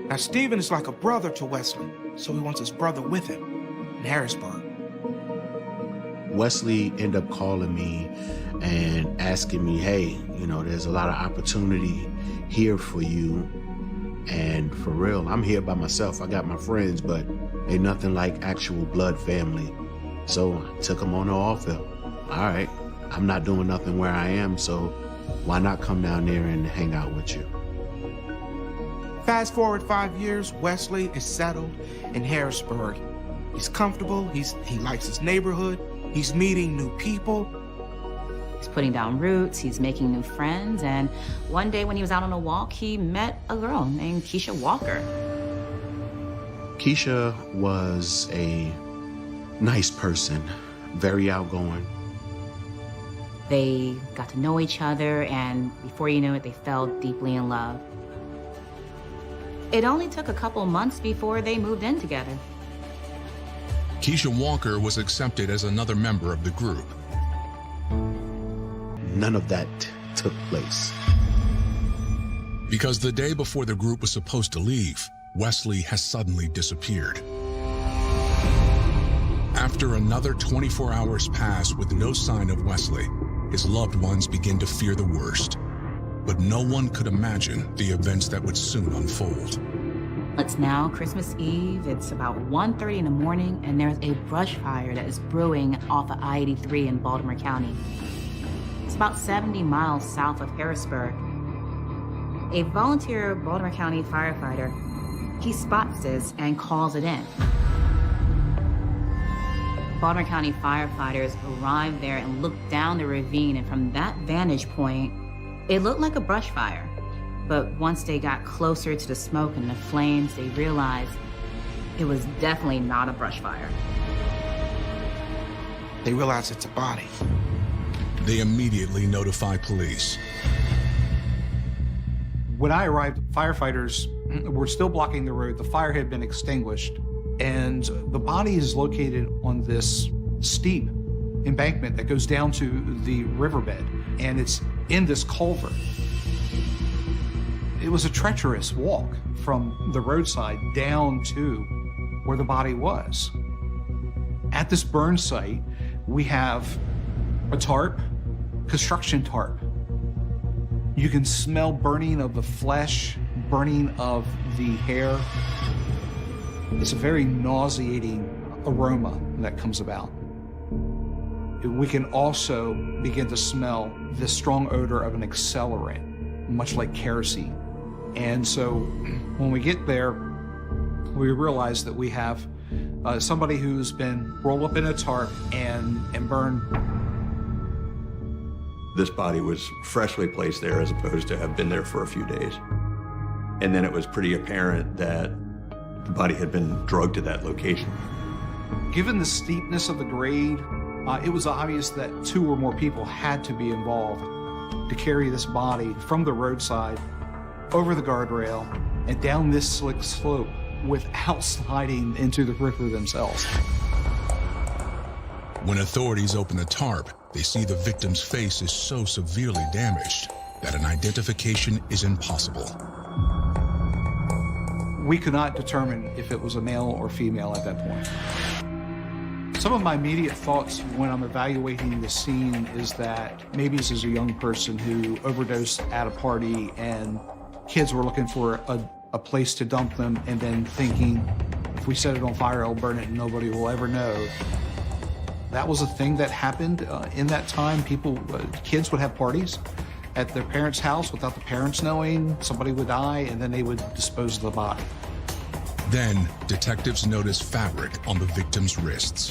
Now, Stephen is like a brother to Wesley, so he wants his brother with him in Harrisburg. Wesley ended up calling me and asking me, hey, there's a lot of opportunity here for you. And for real, I'm here by myself. I got my friends, but ain't nothing like actual blood family. So I took him on the offer. All right, I'm not doing nothing where I am, so why not come down there and hang out with you? Fast forward 5 years, Wesley is settled in Harrisburg. He's comfortable, he likes his neighborhood, he's meeting new people. He's putting down roots, he's making new friends, and one day when he was out on a walk, he met a girl named Keisha Walker. Keisha was a nice person, very outgoing. They got to know each other, and before you knew it, they fell deeply in love. It only took a couple months before they moved in together. Keisha Walker was accepted as another member of the group. None of that took place. Because the day before the group was supposed to leave, Wesley has suddenly disappeared. After another 24 hours pass with no sign of Wesley, his loved ones begin to fear the worst. But no one could imagine the events that would soon unfold. It's now Christmas Eve. It's about 1:30 in the morning, and there's a brush fire that is brewing off of I-83 in Baltimore County. It's about 70 miles south of Harrisburg. A volunteer Baltimore County firefighter, he spots this and calls it in. Baltimore County firefighters arrived there and looked down the ravine, and from that vantage point, it looked like a brush fire. But once they got closer to the smoke and the flames, they realized it was definitely not a brush fire. They realized it's a body. They immediately notify police. When I arrived, firefighters were still blocking the road. The fire had been extinguished, and the body is located on this steep embankment that goes down to the riverbed, and it's in this culvert. It was a treacherous walk from the roadside down to where the body was. At this burn site, we have a tarp, construction tarp. You can smell burning of the flesh, burning of the hair. It's a very nauseating aroma that comes about. We can also begin to smell this strong odor of an accelerant, much like kerosene. And so when we get there, we realize that we have somebody who's been rolled up in a tarp and burned. This body was freshly placed there as opposed to have been there for a few days. And then it was pretty apparent that the body had been drugged to that location. Given the steepness of the grade, it was obvious that 2 or more people had to be involved to carry this body from the roadside over the guardrail and down this slick slope without sliding into the river themselves. When authorities open the tarp, they see the victim's face is so severely damaged that an identification is impossible. We could not determine if it was a male or female at that point. Some of my immediate thoughts when I'm evaluating the scene is that maybe this is a young person who overdosed at a party and kids were looking for a place to dump them, and then thinking, if we set it on fire, it'll burn it and nobody will ever know. That was a thing that happened in that time. Kids would have parties at their parents' house without the parents knowing. Somebody would die, and then they would dispose of the body. Then, detectives notice fabric on the victim's wrists.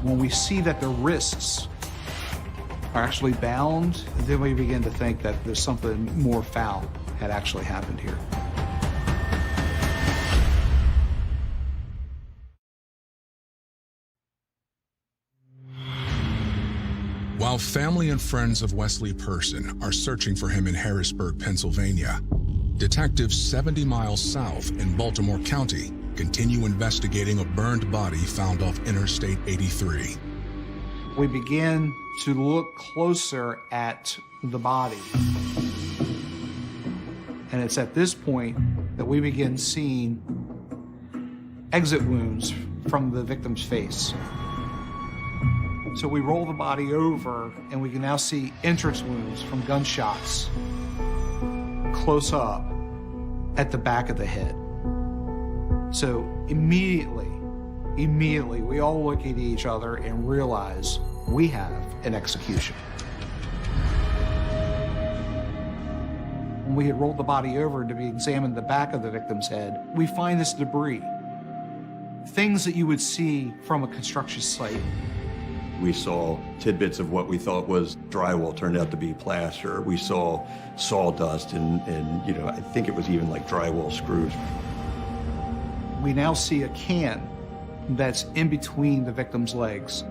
When we see that the wrists are actually bound, then we begin to think that there's something more foul had actually happened here. While family and friends of Wesley Person are searching for him in Harrisburg, Pennsylvania, detectives 70 miles south in Baltimore County continue investigating a burned body found off Interstate 83. We begin to look closer at the body. And it's at this point that we begin seeing exit wounds from the victim's face. So we roll the body over, and we can now see entrance wounds from gunshots close up at the back of the head. So immediately, we all look at each other and realize we have an execution. When we had rolled the body over to be examined the back of the victim's head, we find this debris. Things that you would see from a construction site. We saw tidbits of what we thought was drywall turned out to be plaster. We saw sawdust and I think it was even like drywall screws. We now see a can that's in between the victim's legs,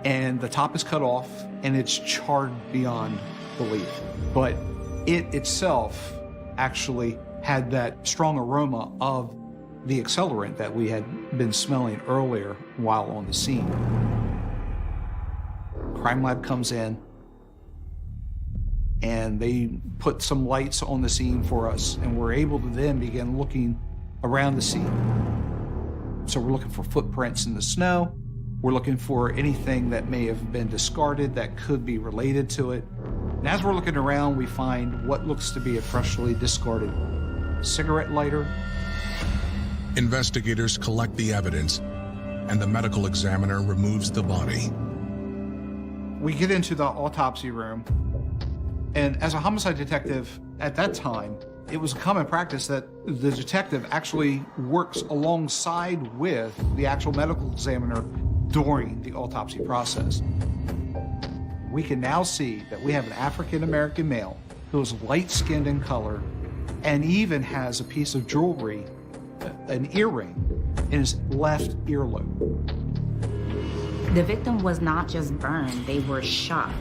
and the top is cut off and it's charred beyond belief. But it itself actually had that strong aroma of the accelerant that we had been smelling earlier while on the scene. Crime Lab comes in and they put some lights on the scene for us, and we're able to then begin looking around the scene. So we're looking for footprints in the snow. We're looking for anything that may have been discarded that could be related to it. And as we're looking around, we find what looks to be a freshly discarded cigarette lighter. Investigators collect the evidence, and the medical examiner removes the body. We get into the autopsy room, and as a homicide detective at that time, it was a common practice that the detective actually works alongside with the actual medical examiner during the autopsy process. We can now see that we have an African-American male who is light-skinned in color and even has a piece of jewelry, an earring, in his left earlobe. The victim was not just burned, they were shot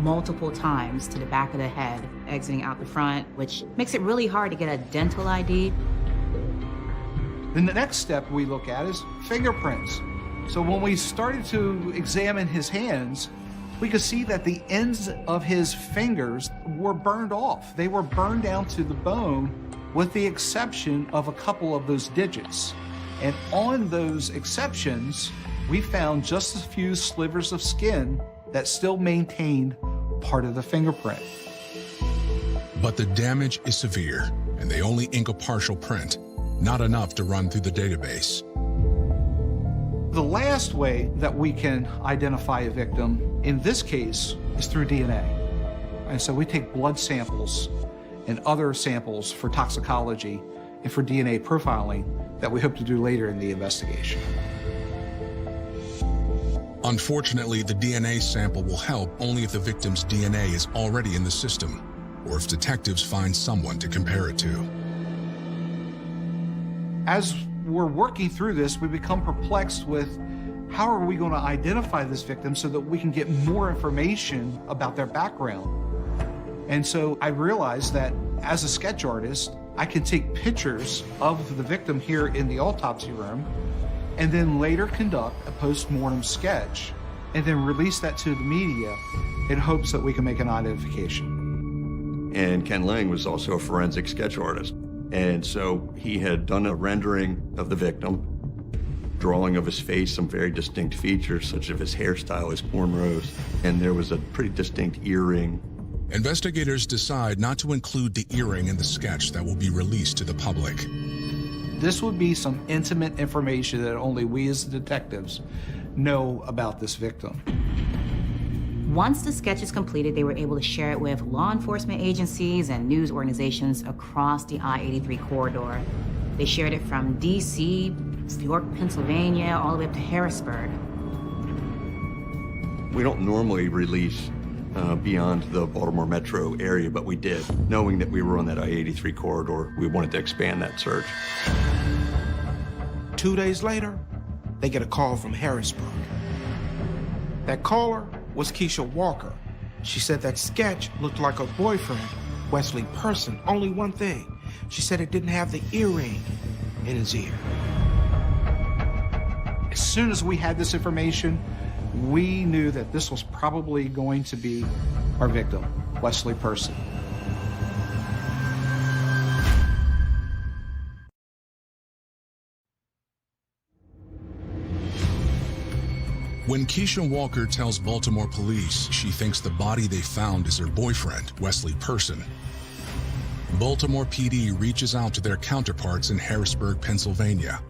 multiple times to the back of the head, exiting out the front, which makes it really hard to get a dental ID. Then the next step we look at is fingerprints. So when we started to examine his hands, we could see that the ends of his fingers were burned off. They were burned down to the bone, with the exception of a couple of those digits. And on those exceptions, we found just a few slivers of skin that still maintained part of the fingerprint. But the damage is severe, and they only ink a partial print, not enough to run through the database. The last way that we can identify a victim, in this case, is through DNA. And so we take blood samples and other samples for toxicology and for DNA profiling that we hope to do later in the investigation. Unfortunately, the DNA sample will help only if the victim's DNA is already in the system, or if detectives find someone to compare it to. As we're working through this, we become perplexed with how are we going to identify this victim so that we can get more information about their background. And so I realized that as a sketch artist, I can take pictures of the victim here in the autopsy room and then later conduct a post-mortem sketch and then release that to the media in hopes that we can make an identification. And Ken Lang was also a forensic sketch artist. And so he had done a rendering of the victim, drawing of his face, some very distinct features, such as his hairstyle, his cornrows, and there was a pretty distinct earring. Investigators decide not to include the earring in the sketch that will be released to the public. This would be some intimate information that only we as detectives know about this victim. Once the sketch is completed, they were able to share it with law enforcement agencies and news organizations across the I-83 corridor. They shared it from DC, York, Pennsylvania, all the way up to Harrisburg. We don't normally release beyond the Baltimore metro area, but we did. Knowing that we were on that I-83 corridor, we wanted to expand that search. 2 days later, they get a call from Harrisburg. That caller was Keisha Walker. She said that sketch looked like her boyfriend, Wesley Person. Only one thing. She said it didn't have the earring in his ear. As soon as we had this information, we knew that this was probably going to be our victim, Wesley Person. When Keisha Walker tells Baltimore police she thinks the body they found is her boyfriend, Wesley Person, Baltimore PD reaches out to their counterparts in Harrisburg, Pennsylvania.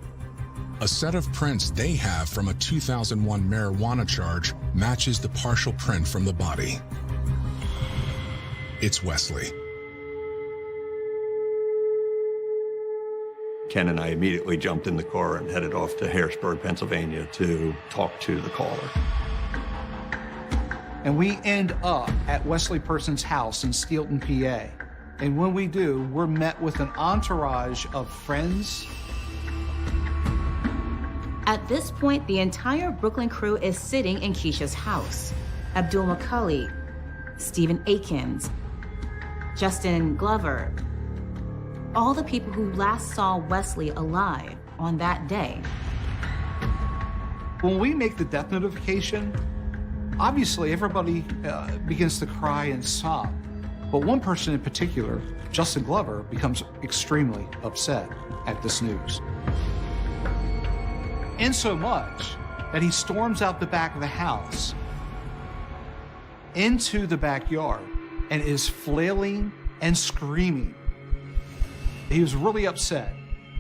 A set of prints they have from a 2001 marijuana charge matches the partial print from the body. It's Wesley. Ken and I immediately jumped in the car and headed off to Harrisburg, Pennsylvania to talk to the caller. And we end up at Wesley Person's house in Steelton, PA. And when we do, we're met with an entourage of friends. At this point, the entire Brooklyn crew is sitting in Keisha's house. Abdul McCulley, Stephen Akins, Justin Glover, all the people who last saw Wesley alive on that day. When we make the death notification, obviously everybody begins to cry and sob. But one person in particular, Justin Glover, becomes extremely upset at this news. In so much that he storms out the back of the house into the backyard and is flailing and screaming. He was really upset.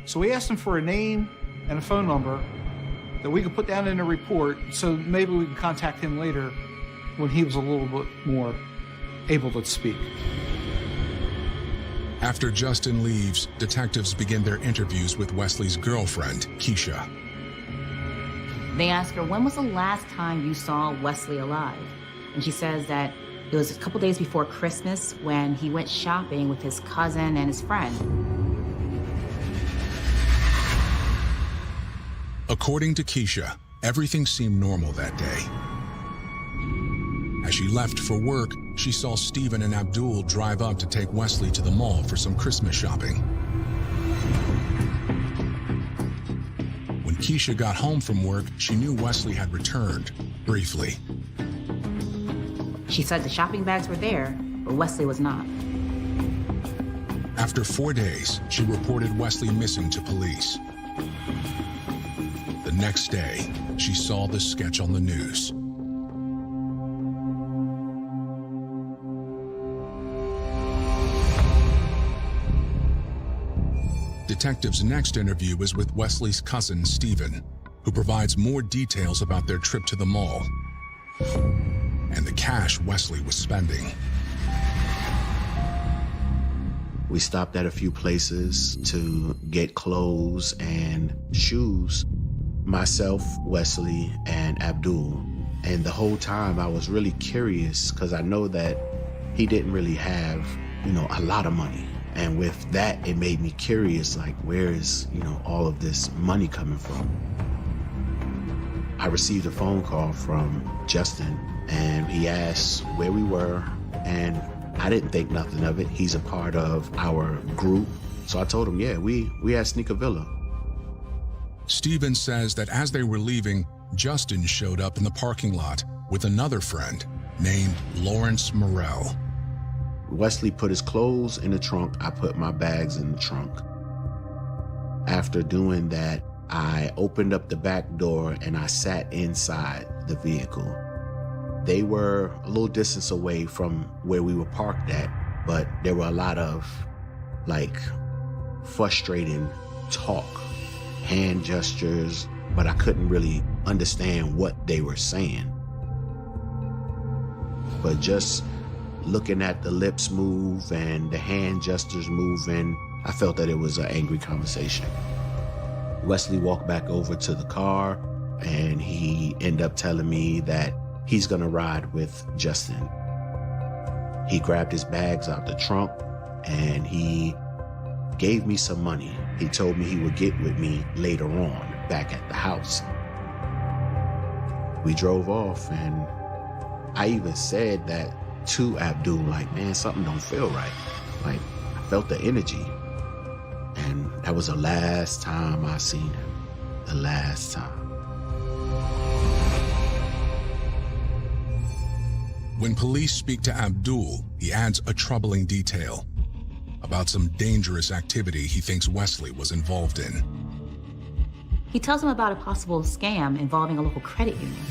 So we asked him for a name and a phone number that we could put down in a report so maybe we can contact him later when he was a little bit more able to speak. After Justin leaves, detectives begin their interviews with Wesley's girlfriend, Keisha. They ask her, when was the last time you saw Wesley alive? And she says that it was a couple days before Christmas when he went shopping with his cousin and his friend. According to Keisha, everything seemed normal that day. As she left for work, she saw Stephen and Abdul drive up to take Wesley to the mall for some Christmas shopping. When Keisha got home from work, she knew Wesley had returned, briefly. She said the shopping bags were there, but Wesley was not. After 4 days, she reported Wesley missing to police. The next day, she saw the sketch on the news. Detectives' next interview is with Wesley's cousin, Stephen, who provides more details about their trip to the mall and the cash Wesley was spending. We stopped at a few places to get clothes and shoes. Myself, Wesley, and Abdul. And the whole time I was really curious because I know that he didn't really have, a lot of money. And with that, it made me curious, like, where is, all of this money coming from? I received a phone call from Justin, and he asked where we were, and I didn't think nothing of it. He's a part of our group. So I told him, yeah, we at Sneaker Villa. Stephen says that as they were leaving, Justin showed up in the parking lot with another friend named Lawrence Morrell. Wesley put his clothes in the trunk. I put my bags in the trunk. After doing that, I opened up the back door and I sat inside the vehicle. They were a little distance away from where we were parked at, but there were a lot of, frustrating talk, hand gestures, but I couldn't really understand what they were saying. But just looking at the lips move and the hand gestures moving, I felt that it was an angry conversation. Wesley walked back over to the car and he ended up telling me that he's gonna ride with Justin. He grabbed his bags out the trunk and he gave me some money. He told me he would get with me later on back at the house. We drove off and I even said that to Abdul, man, something don't feel right. I felt the energy. And that was the last time I seen him. The last time. When police speak to Abdul, he adds a troubling detail about some dangerous activity he thinks Wesley was involved in. He tells them about a possible scam involving a local credit union.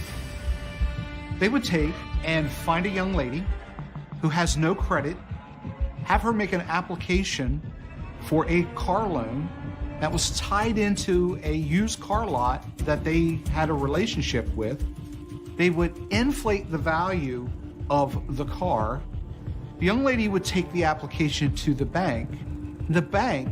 They would take and find a young lady who has no credit, have her make an application for a car loan that was tied into a used car lot that they had a relationship with. They would inflate the value of the car. The young lady would take the application to the bank. The bank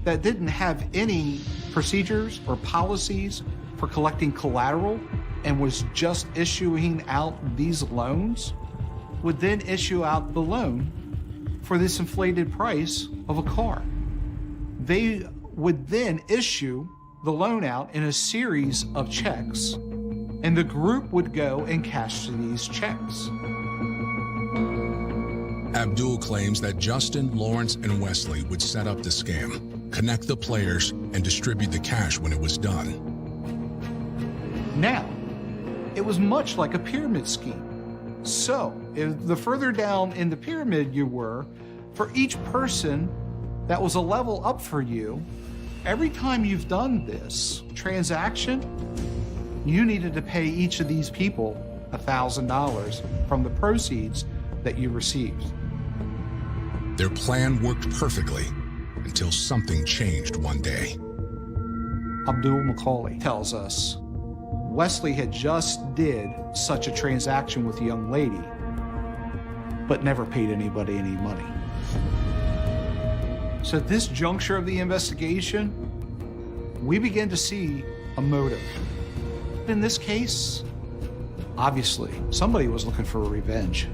that didn't have any procedures or policies for collecting collateral and was just issuing out these loans would then issue out the loan for this inflated price of a car. They would then issue the loan out in a series of checks, and the group would go and cash these checks. Abdul claims that Justin, Lawrence, and Wesley would set up the scam, connect the players, and distribute the cash when it was done. Now, it was much like a pyramid scheme. So, if the further down in the pyramid you were, for each person that was a level up for you, every time you've done this transaction, you needed to pay each of these people $1,000 from the proceeds that you received. Their plan worked perfectly until something changed one day. Abdul Macaulay tells us Wesley had just did such a transaction with a young lady, but never paid anybody any money. So at this juncture of the investigation, we begin to see a motive. In this case, obviously, somebody was looking for revenge.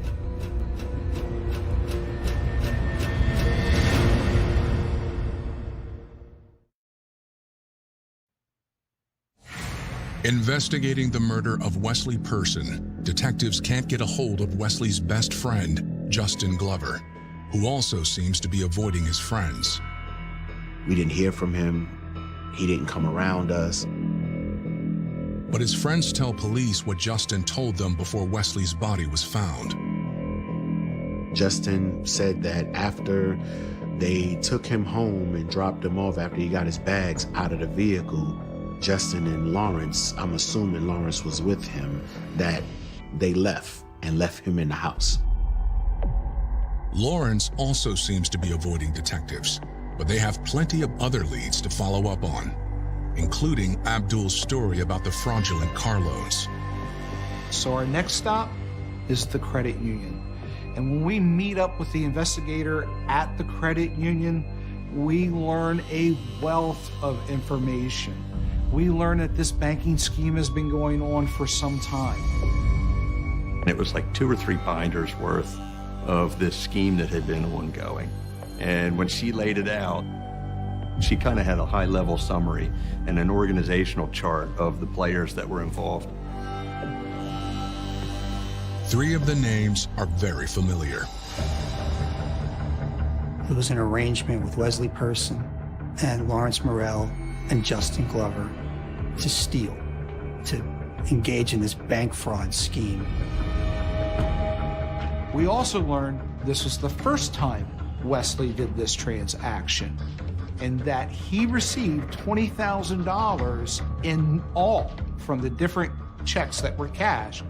Investigating the murder of Wesley Person, detectives can't get a hold of Wesley's best friend, Justin Glover, who also seems to be avoiding his friends. We didn't hear from him. He didn't come around us. But his friends tell police what Justin told them before Wesley's body was found. Justin said that after they took him home and dropped him off after he got his bags out of the vehicle, Justin and Lawrence, I'm assuming Lawrence was with him, that they left and left him in the house. Lawrence also seems to be avoiding detectives, but they have plenty of other leads to follow up on, including Abdul's story about the fraudulent car loans. So our next stop is the credit union. And when we meet up with the investigator at the credit union, we learn a wealth of information. We learn that this banking scheme has been going on for some time. It was like 2 or 3 binders worth of this scheme that had been ongoing. And when she laid it out, she kind of had a high-level summary and an organizational chart of the players that were involved. 3 of the names are very familiar. It was an arrangement with Wesley Person and Lawrence Morrell and Justin Glover to steal, to engage in this bank fraud scheme. We also learned this was the first time Wesley did this transaction, and that he received $20,000 in all from the different checks that were cashed,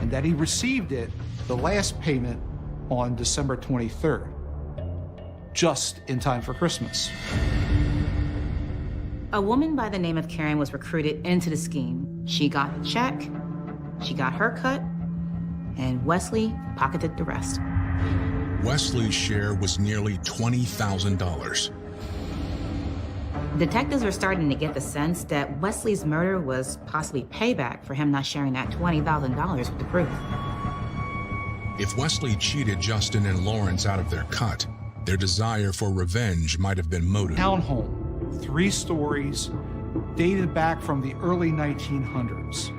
and that he received it, the last payment, on December 23rd, just in time for Christmas. A woman by the name of Karen was recruited into the scheme. She got a check, she got her cut, and Wesley pocketed the rest. Wesley's share was nearly $20,000. Detectives were starting to get the sense that Wesley's murder was possibly payback for him not sharing that $20,000 with the group. If Wesley cheated Justin and Lawrence out of their cut, their desire for revenge might have been motivated. Townhome, 3 stories, dated back from the early 1900s,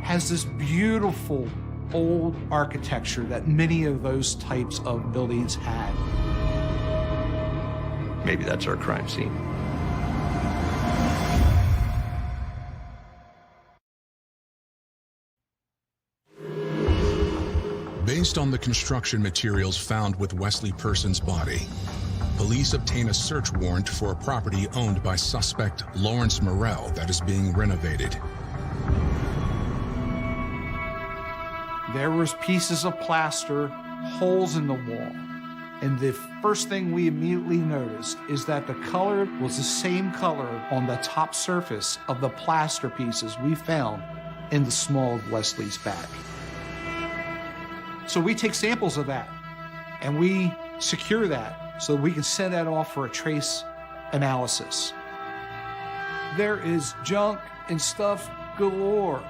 has this beautiful old architecture that many of those types of buildings had. Maybe that's our crime scene. Based on the construction materials found with Wesley Person's body, police obtain a search warrant for a property owned by suspect Lawrence Morrell that is being renovated. There was pieces of plaster, holes in the wall. And the first thing we immediately noticed is that the color was the same color on the top surface of the plaster pieces we found in the small of Wesley's back. So we take samples of that and we secure that so we can send that off for a trace analysis. There is junk and stuff galore,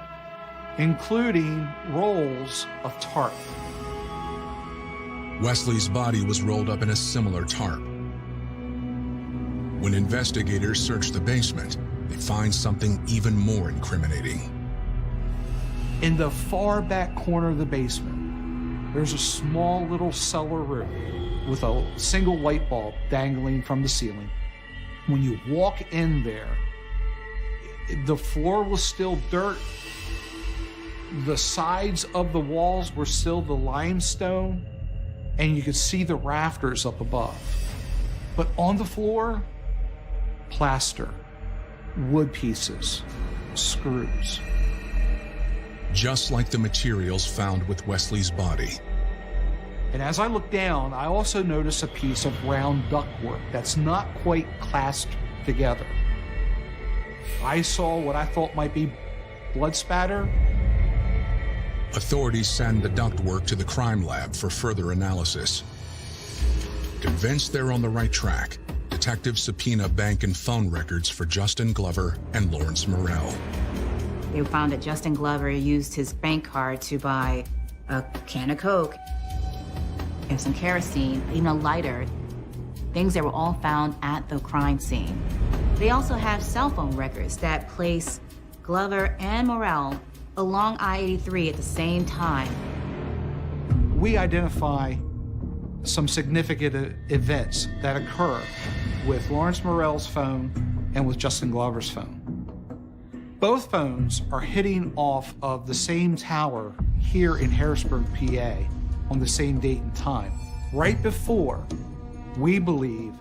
including rolls of tarp. Wesley's body was rolled up in a similar tarp. When investigators search the basement, they find something even more incriminating. In the far back corner of the basement, there's a small little cellar room with a single light bulb dangling from the ceiling. When you walk in there, the floor was still dirt. The sides of the walls were still the limestone, and you could see the rafters up above. But on the floor, plaster, wood pieces, screws. Just like the materials found with Wesley's body. And as I look down, I also notice a piece of round ductwork that's not quite clasped together. I saw what I thought might be blood spatter. Authorities send the ductwork to the crime lab for further analysis. Convinced they're on the right track, detectives subpoena bank and phone records for Justin Glover and Lawrence Morrell. They found that Justin Glover used his bank card to buy a can of Coke and some kerosene, even a lighter, things that were all found at the crime scene. They also have cell phone records that place Glover and Morrell along I-83 at the same time. We identify some significant events that occur with Lawrence Morrell's phone and with Justin Glover's phone. Both phones are hitting off of the same tower here in Harrisburg, PA, on the same date and time, right before we believe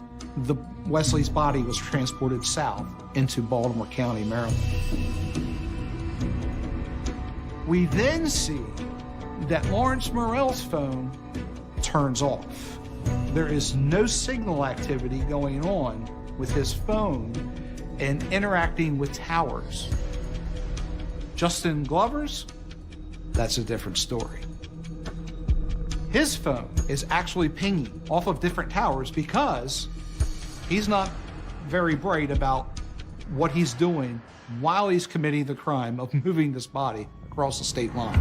Wesley's body was transported south into Baltimore County, Maryland. We then see that Lawrence Morrell's phone turns off. There is no signal activity going on with his phone and interacting with towers. Justin Glover's, that's a different story. His phone is actually pinging off of different towers because he's not very bright about what he's doing while he's committing the crime of moving this body across the state line.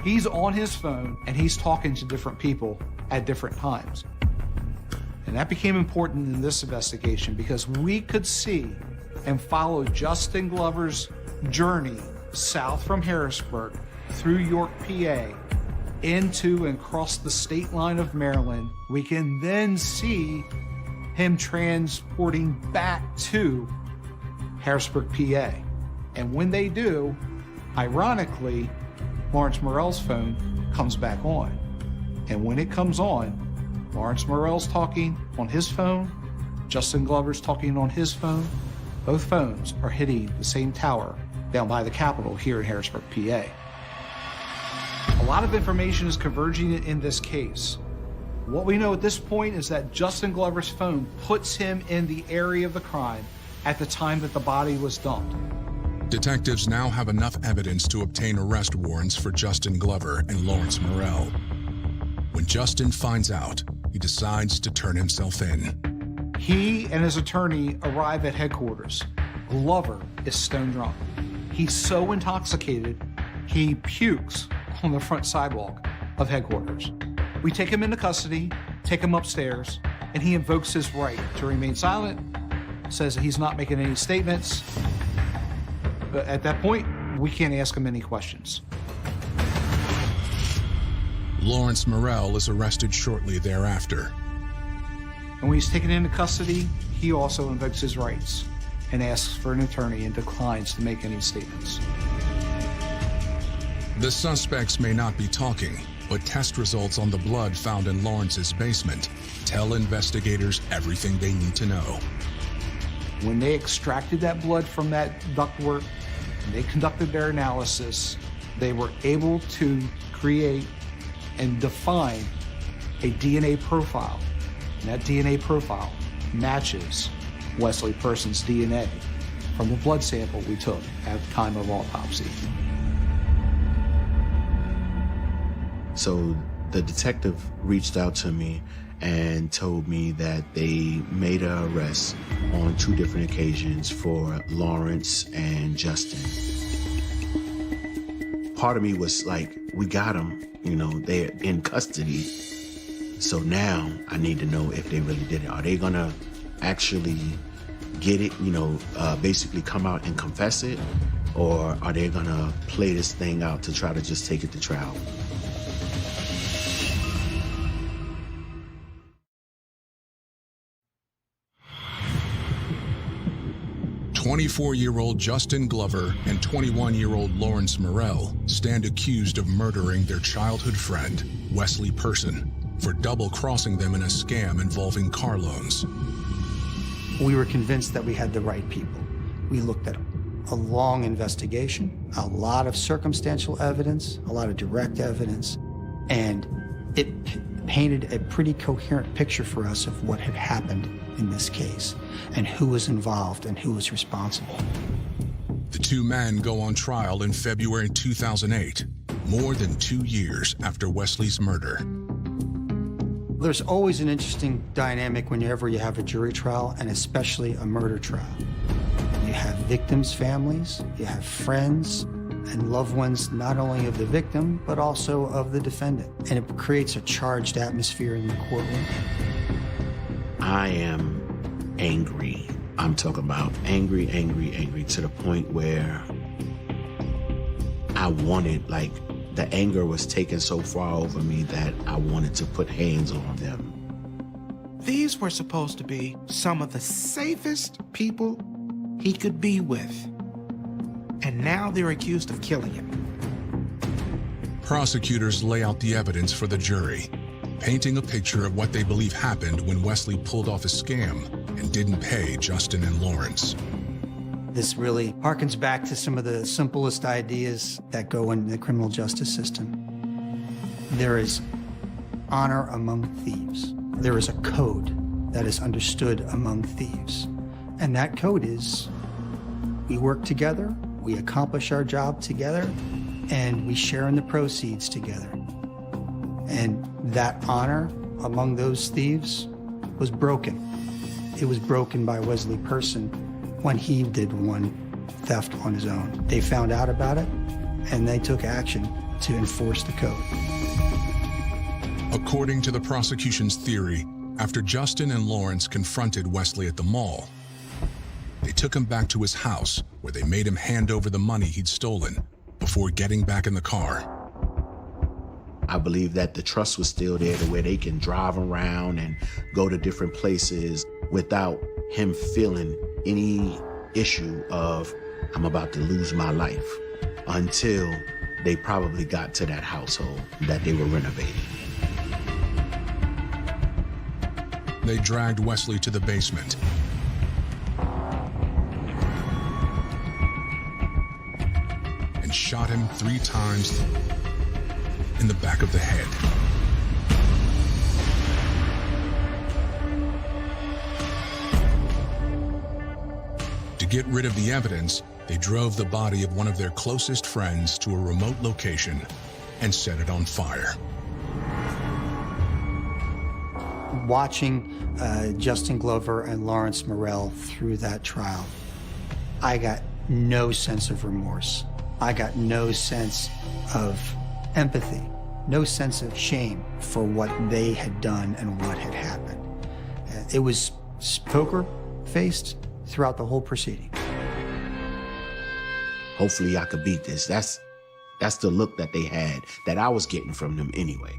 He's on his phone and he's talking to different people at different times. And that became important in this investigation because we could see and follow Justin Glover's journey south from Harrisburg through York, PA, into and across the state line of Maryland. We can then see him transporting back to Harrisburg, PA. And when they do, ironically, Lawrence Morrell's phone comes back on. And when it comes on, Lawrence Morrell's talking on his phone, Justin Glover's talking on his phone. Both phones are hitting the same tower down by the Capitol here in Harrisburg, PA. A lot of information is converging in this case. What we know at this point is that Justin Glover's phone puts him in the area of the crime at the time that the body was dumped. Detectives now have enough evidence to obtain arrest warrants for Justin Glover and Lawrence Morrell. When Justin finds out, he decides to turn himself in. He and his attorney arrive at headquarters. Glover is stone drunk. He's so intoxicated, he pukes on the front sidewalk of headquarters. We take him into custody, take him upstairs, and he invokes his right to remain silent, says that he's not making any statements. But at that point, we can't ask him any questions. Lawrence Morrell is arrested shortly thereafter. And when he's taken into custody, he also invokes his rights and asks for an attorney and declines to make any statements. The suspects may not be talking, but test results on the blood found in Lawrence's basement tell investigators everything they need to know. When they extracted that blood from that ductwork, and they conducted their analysis, they were able to create and define a DNA profile. And that DNA profile matches Wesley Person's DNA from the blood sample we took at the time of autopsy. So the detective reached out to me and told me that they made an arrest on 2 different occasions for Lawrence and Justin. Part of me was like, we got them, you know, they're in custody. So now I need to know if they really did it. Are they gonna actually get it, you know, basically come out and confess it? Or are they gonna play this thing out to try to just take it to trial? 24-year-old Justin Glover and 21-year-old Lawrence Morrell stand accused of murdering their childhood friend, Wesley Person, for double-crossing them in a scam involving car loans. We were convinced that we had the right people. We looked at a long investigation, a lot of circumstantial evidence, a lot of direct evidence, and it painted a pretty coherent picture for us of what had happened in this case and who was involved and who was responsible. The 2 men go on trial in February 2008, more than 2 years after Wesley's murder. There's always an interesting dynamic whenever you have a jury trial, and especially a murder trial. You have victims' families, you have friends and loved ones, not only of the victim, but also of the defendant. And it creates a charged atmosphere in the courtroom. I am angry. I'm talking about angry, angry, angry, to the point where I wanted, like, the anger was taken so far over me that I wanted to put hands on them. These were supposed to be some of the safest people he could be with. And now they're accused of killing him. Prosecutors lay out the evidence for the jury, painting a picture of what they believe happened when Wesley pulled off a scam and didn't pay Justin and Lawrence. This really harkens back to some of the simplest ideas that go in the criminal justice system. There is honor among thieves. There is a code that is understood among thieves. And that code is, we work together, we accomplish our job together, and we share in the proceeds together. And that honor among those thieves was broken. It was broken by Wesley Person when he did one theft on his own. They found out about it, and they took action to enforce the code. According to the prosecution's theory, after Justin and Lawrence confronted Wesley at the mall, they took him back to his house where they made him hand over the money he'd stolen before getting back in the car. I believe that the trust was still there to where they can drive around and go to different places without him feeling any issue of, I'm about to lose my life, until they probably got to that household that they were renovating. They dragged Wesley to the basement. And shot him 3 times in the back of the head. To get rid of the evidence, they drove the body of one of their closest friends to a remote location and set it on fire. Watching Justin Glover and Lawrence Morrell through that trial, I got no sense of remorse. I got no sense of empathy, no sense of shame for what they had done and what had happened. It was poker-faced throughout the whole proceeding. Hopefully I could beat this. That's the look that they had, that I was getting from them anyway.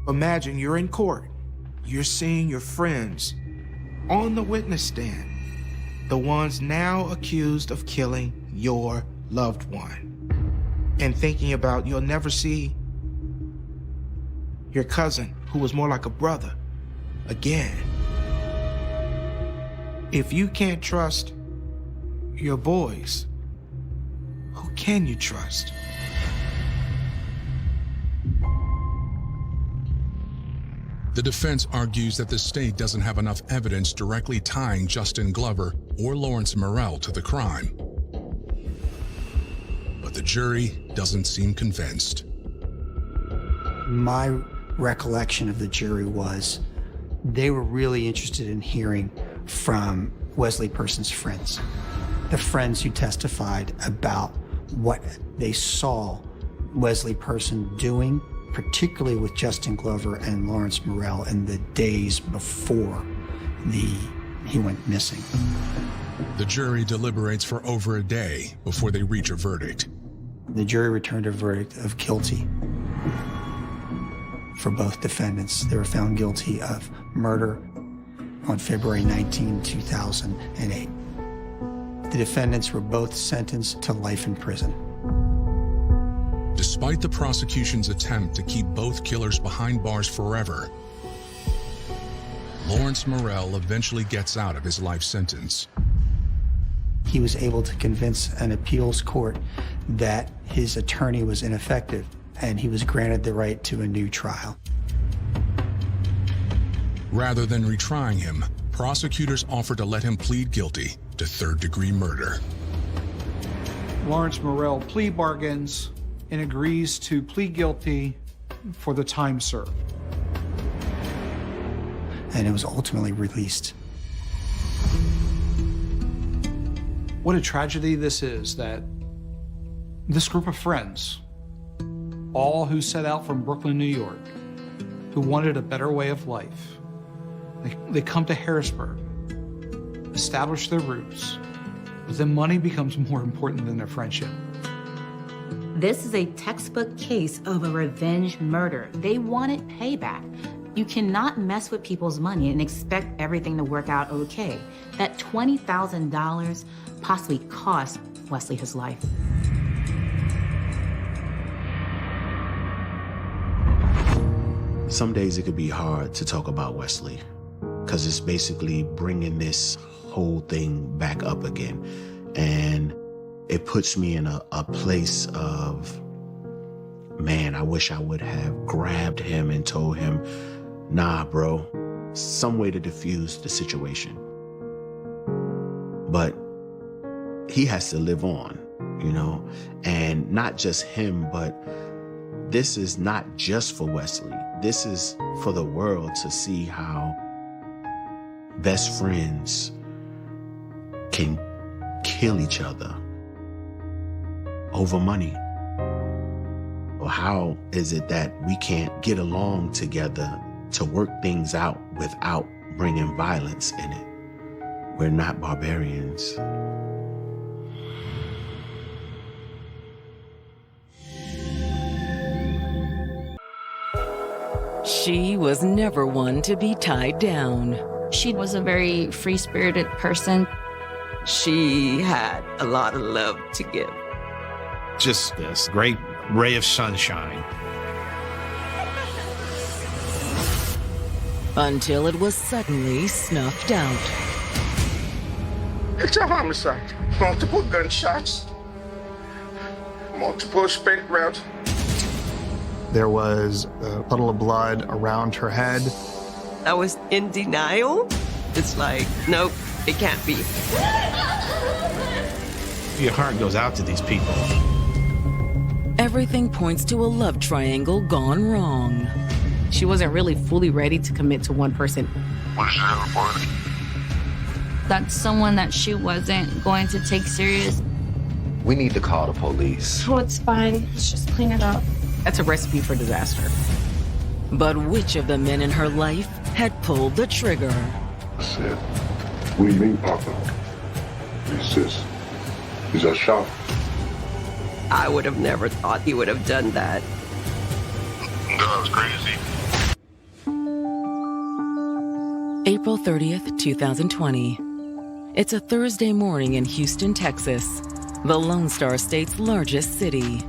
Imagine you're in court. You're seeing your friends on the witness stand, the ones now accused of killing your loved one, and thinking about you'll never see your cousin, who was more like a brother, again. If you can't trust your boys, who can you trust? The defense argues that the state doesn't have enough evidence directly tying Justin Glover or Lawrence Morrell to the crime. But the jury doesn't seem convinced. My recollection of the jury was they were really interested in hearing from Wesley Person's friends, the friends who testified about what they saw Wesley Person doing, particularly with Justin Glover and Lawrence Morrell in the days before he went missing. The jury deliberates for over a day before they reach a verdict. The jury returned a verdict of guilty for both defendants. They were found guilty of murder on February 19, 2008. The defendants were both sentenced to life in prison. Despite the prosecution's attempt to keep both killers behind bars forever, Lawrence Morrell eventually gets out of his life sentence. He was able to convince an appeals court that his attorney was ineffective, and he was granted the right to a new trial. Rather than retrying him, prosecutors offered to let him plead guilty to third-degree murder. Lawrence Morrell plea bargains and agrees to plead guilty for the time served. And it was ultimately released. What a tragedy this is, that this group of friends, all who set out from Brooklyn, New York, who wanted a better way of life, they come to Harrisburg, establish their roots, but then money becomes more important than their friendship. This is a textbook case of a revenge murder. They wanted payback. You cannot mess with people's money and expect everything to work out okay. That $20,000 possibly cost Wesley his life. Some days it could be hard to talk about Wesley, because it's basically bringing this whole thing back up again. And it puts me in a place of, man, I wish I would have grabbed him and told him, nah, bro, some way to diffuse the situation. But he has to live on, you know, and not just him, but this is not just for Wesley. This is for the world to see how best friends can kill each other over money. Or how is it that we can't get along together to work things out without bringing violence in it? We're not barbarians. She was never one to be tied down. She was a very free-spirited person. She had a lot of love to give. Just this great ray of sunshine. Until it was suddenly snuffed out. It's a homicide. Multiple gunshots. Multiple spank rounds. There was a puddle of blood around her head. I was in denial. It's like, nope, it can't be. Your heart goes out to these people. Everything points to a love triangle gone wrong. She wasn't really fully ready to commit to one person. What is that for? That's someone that she wasn't going to take serious. We need to call the police. Oh, it's fine. Let's just clean it up. That's a recipe for disaster. But which of the men in her life had pulled the trigger? I said, what do you mean, Papa? He says, he's a shot. I would have never thought he would have done that. That was crazy. April 30th, 2020. It's a Thursday morning in Houston, Texas, the Lone Star State's largest city.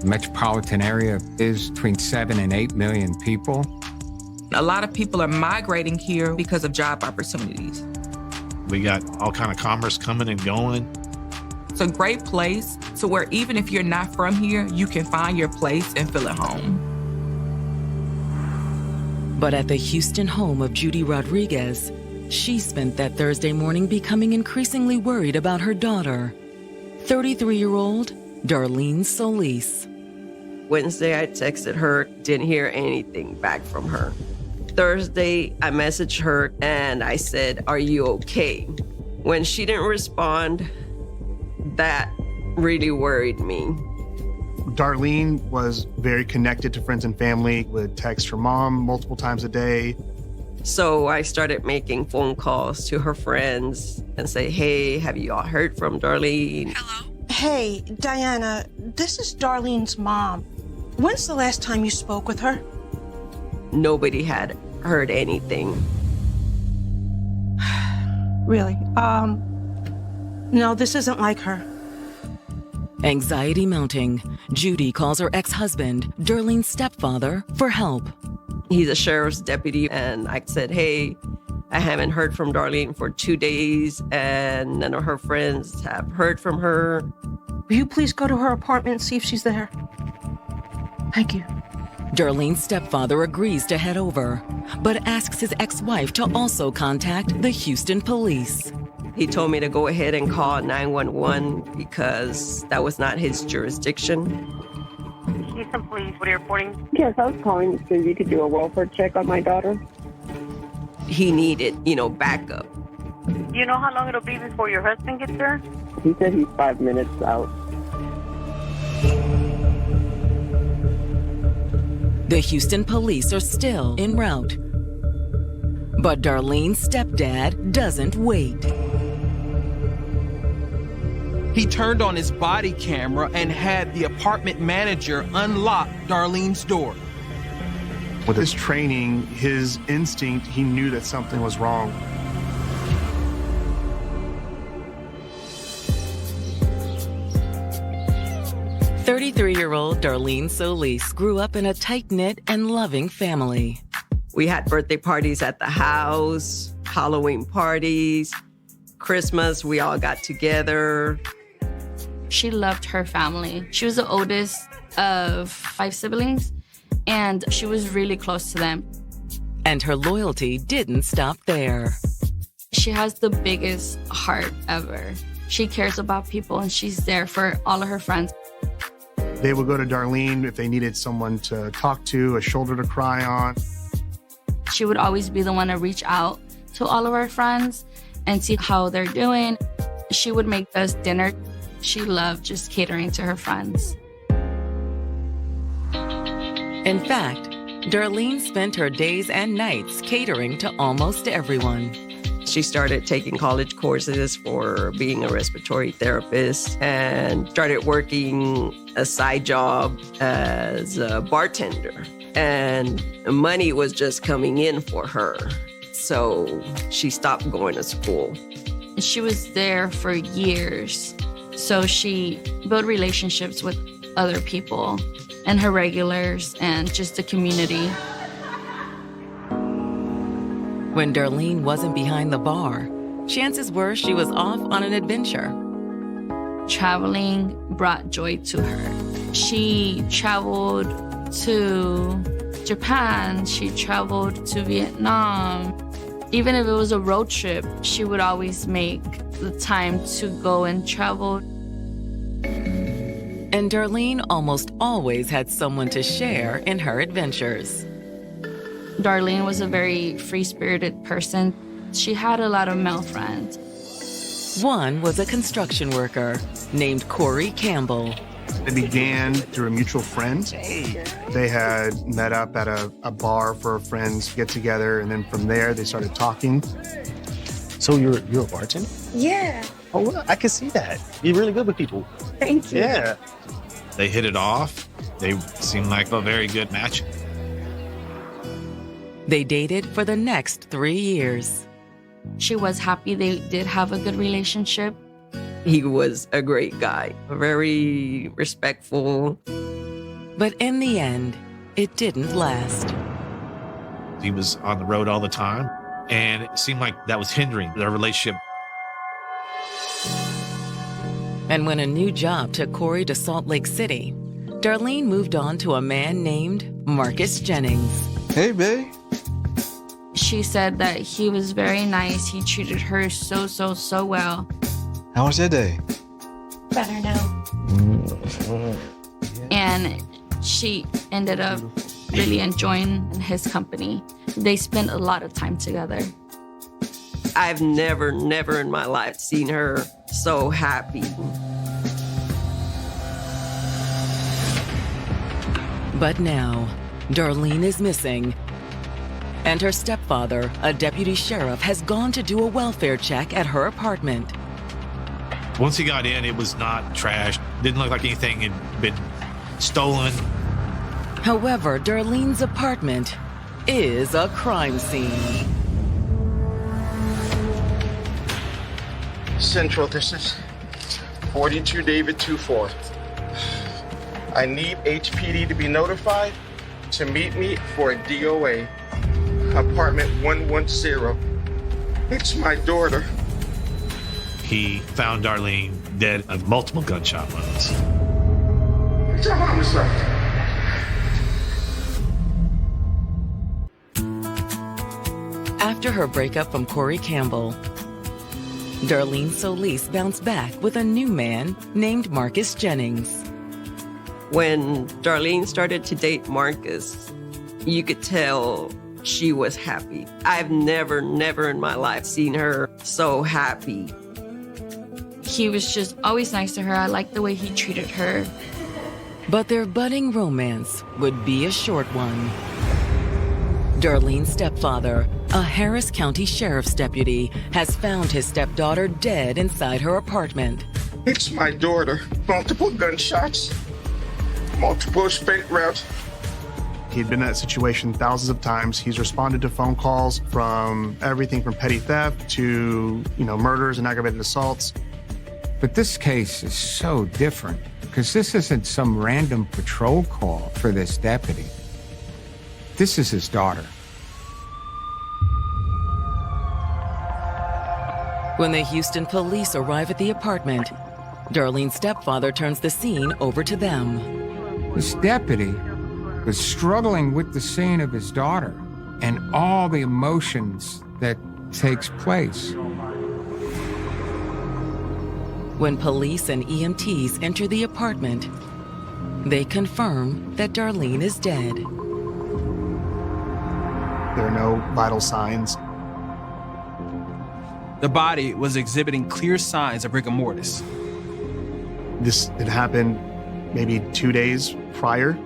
Metropolitan area is between 7 and 8 million people. A lot of people are migrating here because of job opportunities. We got all kind of commerce coming and going. It's a great place to where even if you're not from here, you can find your place and feel at home. But at the Houston home of Judy Rodriguez, she spent that Thursday morning becoming increasingly worried about her daughter, 33-year-old Darlene Solis. Wednesday, I texted her, didn't hear anything back from her. Thursday, I messaged her and I said, "Are you okay?" When she didn't respond, that really worried me. Darlene was very connected to friends and family, would text her mom multiple times a day. So I started making phone calls to her friends and say, "Hey, have you all heard from Darlene?" Hello? Hey, Diana, this is Darlene's mom. When's the last time you spoke with her? Nobody had heard anything. Really? No, this isn't like her. Anxiety mounting, Judy calls her ex-husband, Darlene's stepfather, for help. He's a sheriff's deputy, and I said, "Hey, I haven't heard from Darlene for 2 days, and none of her friends have heard from her." Will you please go to her apartment and see if she's there? Thank you. Darlene's stepfather agrees to head over, but asks his ex-wife to also contact the Houston police. He told me to go ahead and call 911 because that was not his jurisdiction. Houston Police, what are you reporting? Yes, I was calling to see if you could do a welfare check on my daughter. He needed, backup. Do you know how long it'll be before your husband gets there? He said he's 5 minutes out. The Houston police are still en route. But Darlene's stepdad doesn't wait. He turned on his body camera and had the apartment manager unlock Darlene's door. With his training, his instinct, he knew that something was wrong. "33-year-old Darlene Solis grew up in a tight-knit and loving family. We had birthday parties at the house, Halloween parties, Christmas, we all got together. She loved her family. She was the oldest of 5 siblings, and she was really close to them. And her loyalty didn't stop there. She has the biggest heart ever. She cares about people, and she's there for all of her friends. They would go to Darlene if they needed someone to talk to, a shoulder to cry on. She would always be the one to reach out to all of our friends and see how they're doing. She would make us dinner. She loved just catering to her friends. In fact, Darlene spent her days and nights catering to almost everyone. She started taking college courses for being a respiratory therapist and started working a side job as a bartender. And money was just coming in for her. So she stopped going to school. She was there for years. So she built relationships with other people and her regulars and just the community. When Darlene wasn't behind the bar, chances were she was off on an adventure. Traveling brought joy to her. She traveled to Japan, she traveled to Vietnam. Even if it was a road trip, she would always make the time to go and travel. And Darlene almost always had someone to share in her adventures. Darlene was a very free-spirited person. She had a lot of male friends. One was a construction worker named Corey Campbell. It began through a mutual friend. They had met up at a bar for friends to get together, and then from there they started talking. So you're a bartender? Yeah. Oh, well, I can see that. You're really good with people. Thank you. Yeah. They hit it off. They seemed like a very good match. They dated for the next 3 years. She was happy they did have a good relationship. He was a great guy, very respectful. But in the end, it didn't last. He was on the road all the time, and it seemed like that was hindering their relationship. And when a new job took Corey to Salt Lake City, Darlene moved on to a man named Marcus Jennings. Hey, babe. She said that he was very nice. He treated her so well. How was your day? Better now. And she ended up really enjoying his company. They spent a lot of time together. I've never in my life seen her so happy. But now, Darlene is missing. And her stepfather, a deputy sheriff, has gone to do a welfare check at her apartment. Once he got in, it was not trashed. Didn't look like anything had been stolen. However, Darlene's apartment is a crime scene. Central, this is 42 David 24. I need HPD to be notified to meet me for a DOA. Apartment 110. It's my daughter. He found Darlene dead of multiple gunshot wounds. It's a homicide. After her breakup from Corey Campbell, Darlene Solis bounced back with a new man named Marcus Jennings. When Darlene started to date Marcus, you could tell she was happy. I've never in my life seen her so happy. He was just always nice to her. I liked the way he treated her. But their budding romance would be a short one. Darlene's stepfather, a Harris County Sheriff's deputy, has found his stepdaughter dead inside her apartment. It's my daughter. Multiple gunshots. Multiple spent rounds. He'd been in that situation thousands of times. He's responded to phone calls from everything from petty theft to, murders and aggravated assaults. But this case is so different because this isn't some random patrol call for this deputy. This is his daughter. When the Houston police arrive at the apartment, Darlene's stepfather turns the scene over to them. This deputy was struggling with the scene of his daughter and all the emotions that takes place. When police and EMTs enter the apartment, they confirm that Darlene is dead. There are no vital signs. The body was exhibiting clear signs of rigor mortis. This had happened maybe 2 days prior.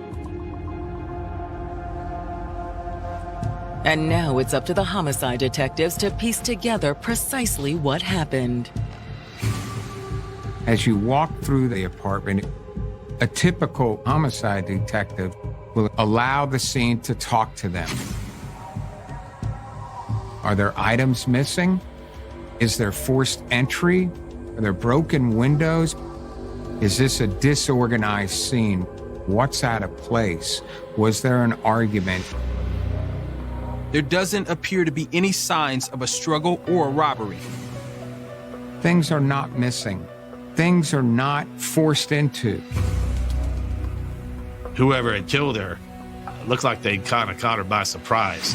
And now it's up to the homicide detectives to piece together precisely what happened. As you walk through the apartment, a typical homicide detective will allow the scene to talk to them. Are there items missing? Is there forced entry? Are there broken windows? Is this a disorganized scene? What's out of place? Was there an argument? There doesn't appear to be any signs of a struggle or a robbery. Things are not missing. Things are not forced into. Whoever had killed her, looked like they kind of caught her by surprise.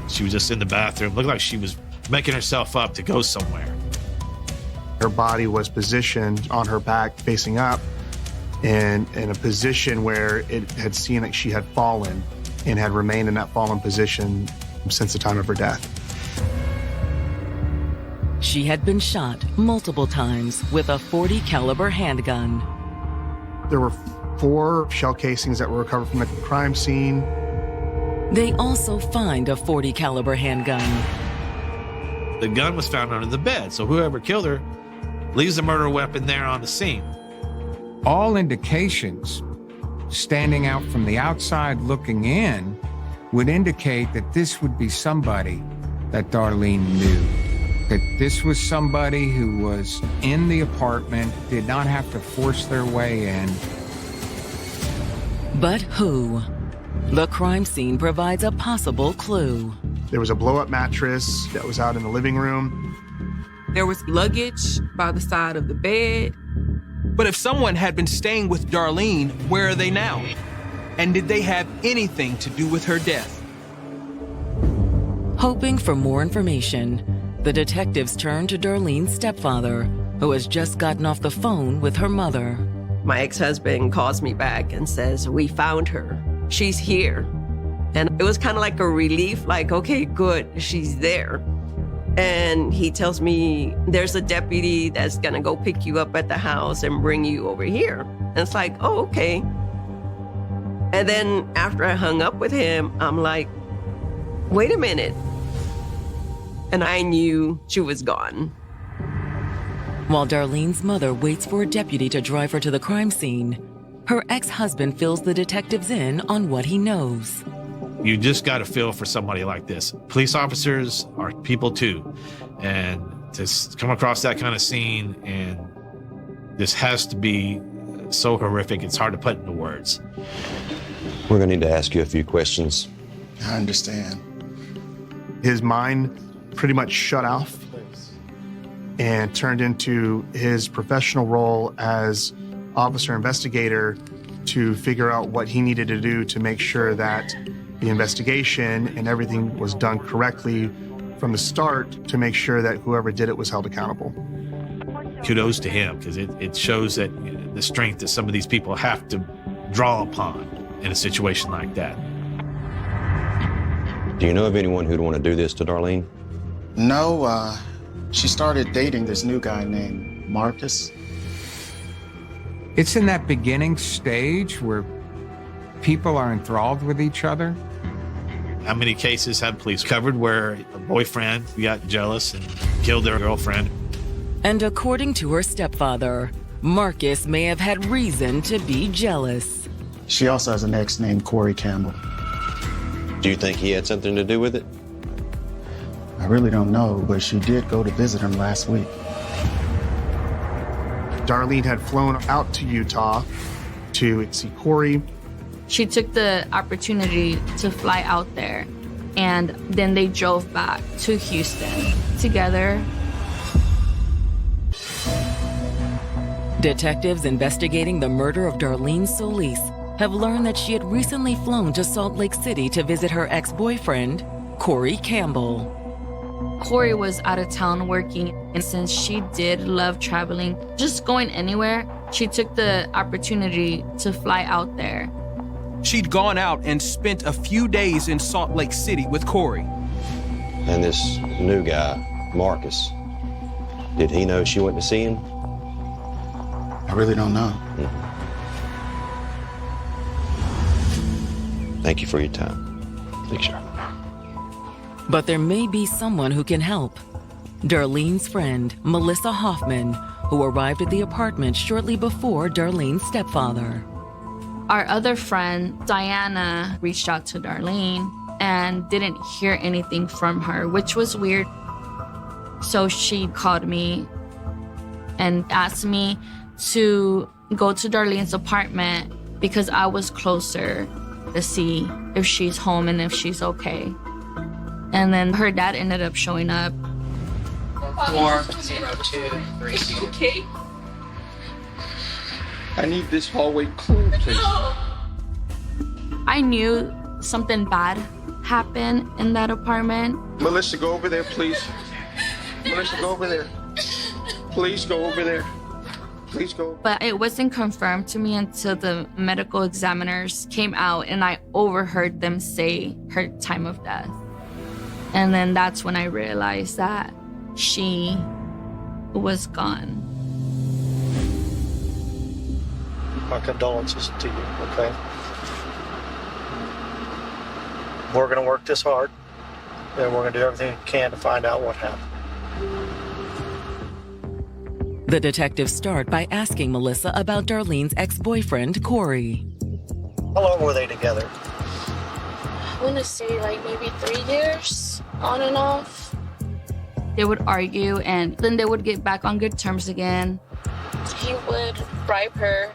She was just in the bathroom. Looked like she was making herself up to go somewhere. Her body was positioned on her back, facing up, and in a position where it had seen that she had fallen and had remained in that fallen position since the time of her death. She had been shot multiple times with a .40 caliber handgun. There were 4 shell casings that were recovered from the crime scene. They also find a .40 caliber handgun. The gun was found under the bed, so whoever killed her leaves the murder weapon there on the scene. All indications, standing out from the outside looking in, would indicate that this would be somebody that Darlene knew. That this was somebody who was in the apartment, did not have to force their way in. But who? The crime scene provides a possible clue. There was a blow-up mattress that was out in the living room. There was luggage by the side of the bed. But if someone had been staying with Darlene, where are they now? And did they have anything to do with her death? Hoping for more information, the detectives turn to Darlene's stepfather, who has just gotten off the phone with her mother. My ex-husband calls me back and says, we found her. She's here. And it was kind of like a relief, like, okay, good, she's there. And he tells me there's a deputy that's gonna go pick you up at the house and bring you over here. And it's like, oh, okay. And then after I hung up with him, I'm like, wait a minute. And I knew she was gone. While Darlene's mother waits for a deputy to drive her to the crime scene, her ex-husband fills the detectives in on what he knows. You just got to feel for somebody like this. Police officers are people too. And to come across that kind of scene, and this has to be so horrific, it's hard to put into words. We're going to need to ask you a few questions. I understand. His mind pretty much shut off and turned into his professional role as officer investigator to figure out what he needed to do to make sure that the investigation and everything was done correctly from the start to make sure that whoever did it was held accountable. Kudos to him, because it shows that the strength that some of these people have to draw upon in a situation like that. Do you know of anyone who'd want to do this to Darlene? No, she started dating this new guy named Marcus. It's in that beginning stage where people are enthralled with each other. How many cases have police covered where a boyfriend got jealous and killed their girlfriend? And according to her stepfather, Marcus may have had reason to be jealous. She also has an ex named Corey Campbell. Do you think he had something to do with it? I really don't know, but she did go to visit him last week. Darlene had flown out to Utah to see Corey. She took the opportunity to fly out there, and then they drove back to Houston together. Detectives investigating the murder of Darlene Solis have learned that she had recently flown to Salt Lake City to visit her ex-boyfriend, Corey Campbell. Corey was out of town working, and since she did love traveling, just going anywhere, she took the opportunity to fly out there. She'd gone out and spent a few days in Salt Lake City with Corey. And this new guy, Marcus, did he know she went to see him? I really don't know. Thank you for your time. Thanks, sir. But there may be someone who can help. Darlene's friend, Melissa Hoffman, who arrived at the apartment shortly before Darlene's stepfather. Our other friend, Diana, reached out to Darlene and didn't hear anything from her, which was weird. So she called me and asked me to go to Darlene's apartment because I was closer to see if she's home and if she's okay. And then her dad ended up showing up. 4023. Okay. I need this hallway clean, please. I knew something bad happened in that apartment. Melissa, go over there, please. Melissa, go over there. Please go over there. Please go. But it wasn't confirmed to me until the medical examiners came out and I overheard them say her time of death. And then that's when I realized that she was gone. My condolences to you, okay? We're going to work this hard, and we're going to do everything we can to find out what happened. The detectives start by asking Melissa about Darlene's ex-boyfriend, Corey. How long were they together? I want to say like maybe 3 years, on and off. They would argue and then they would get back on good terms again. He would bribe her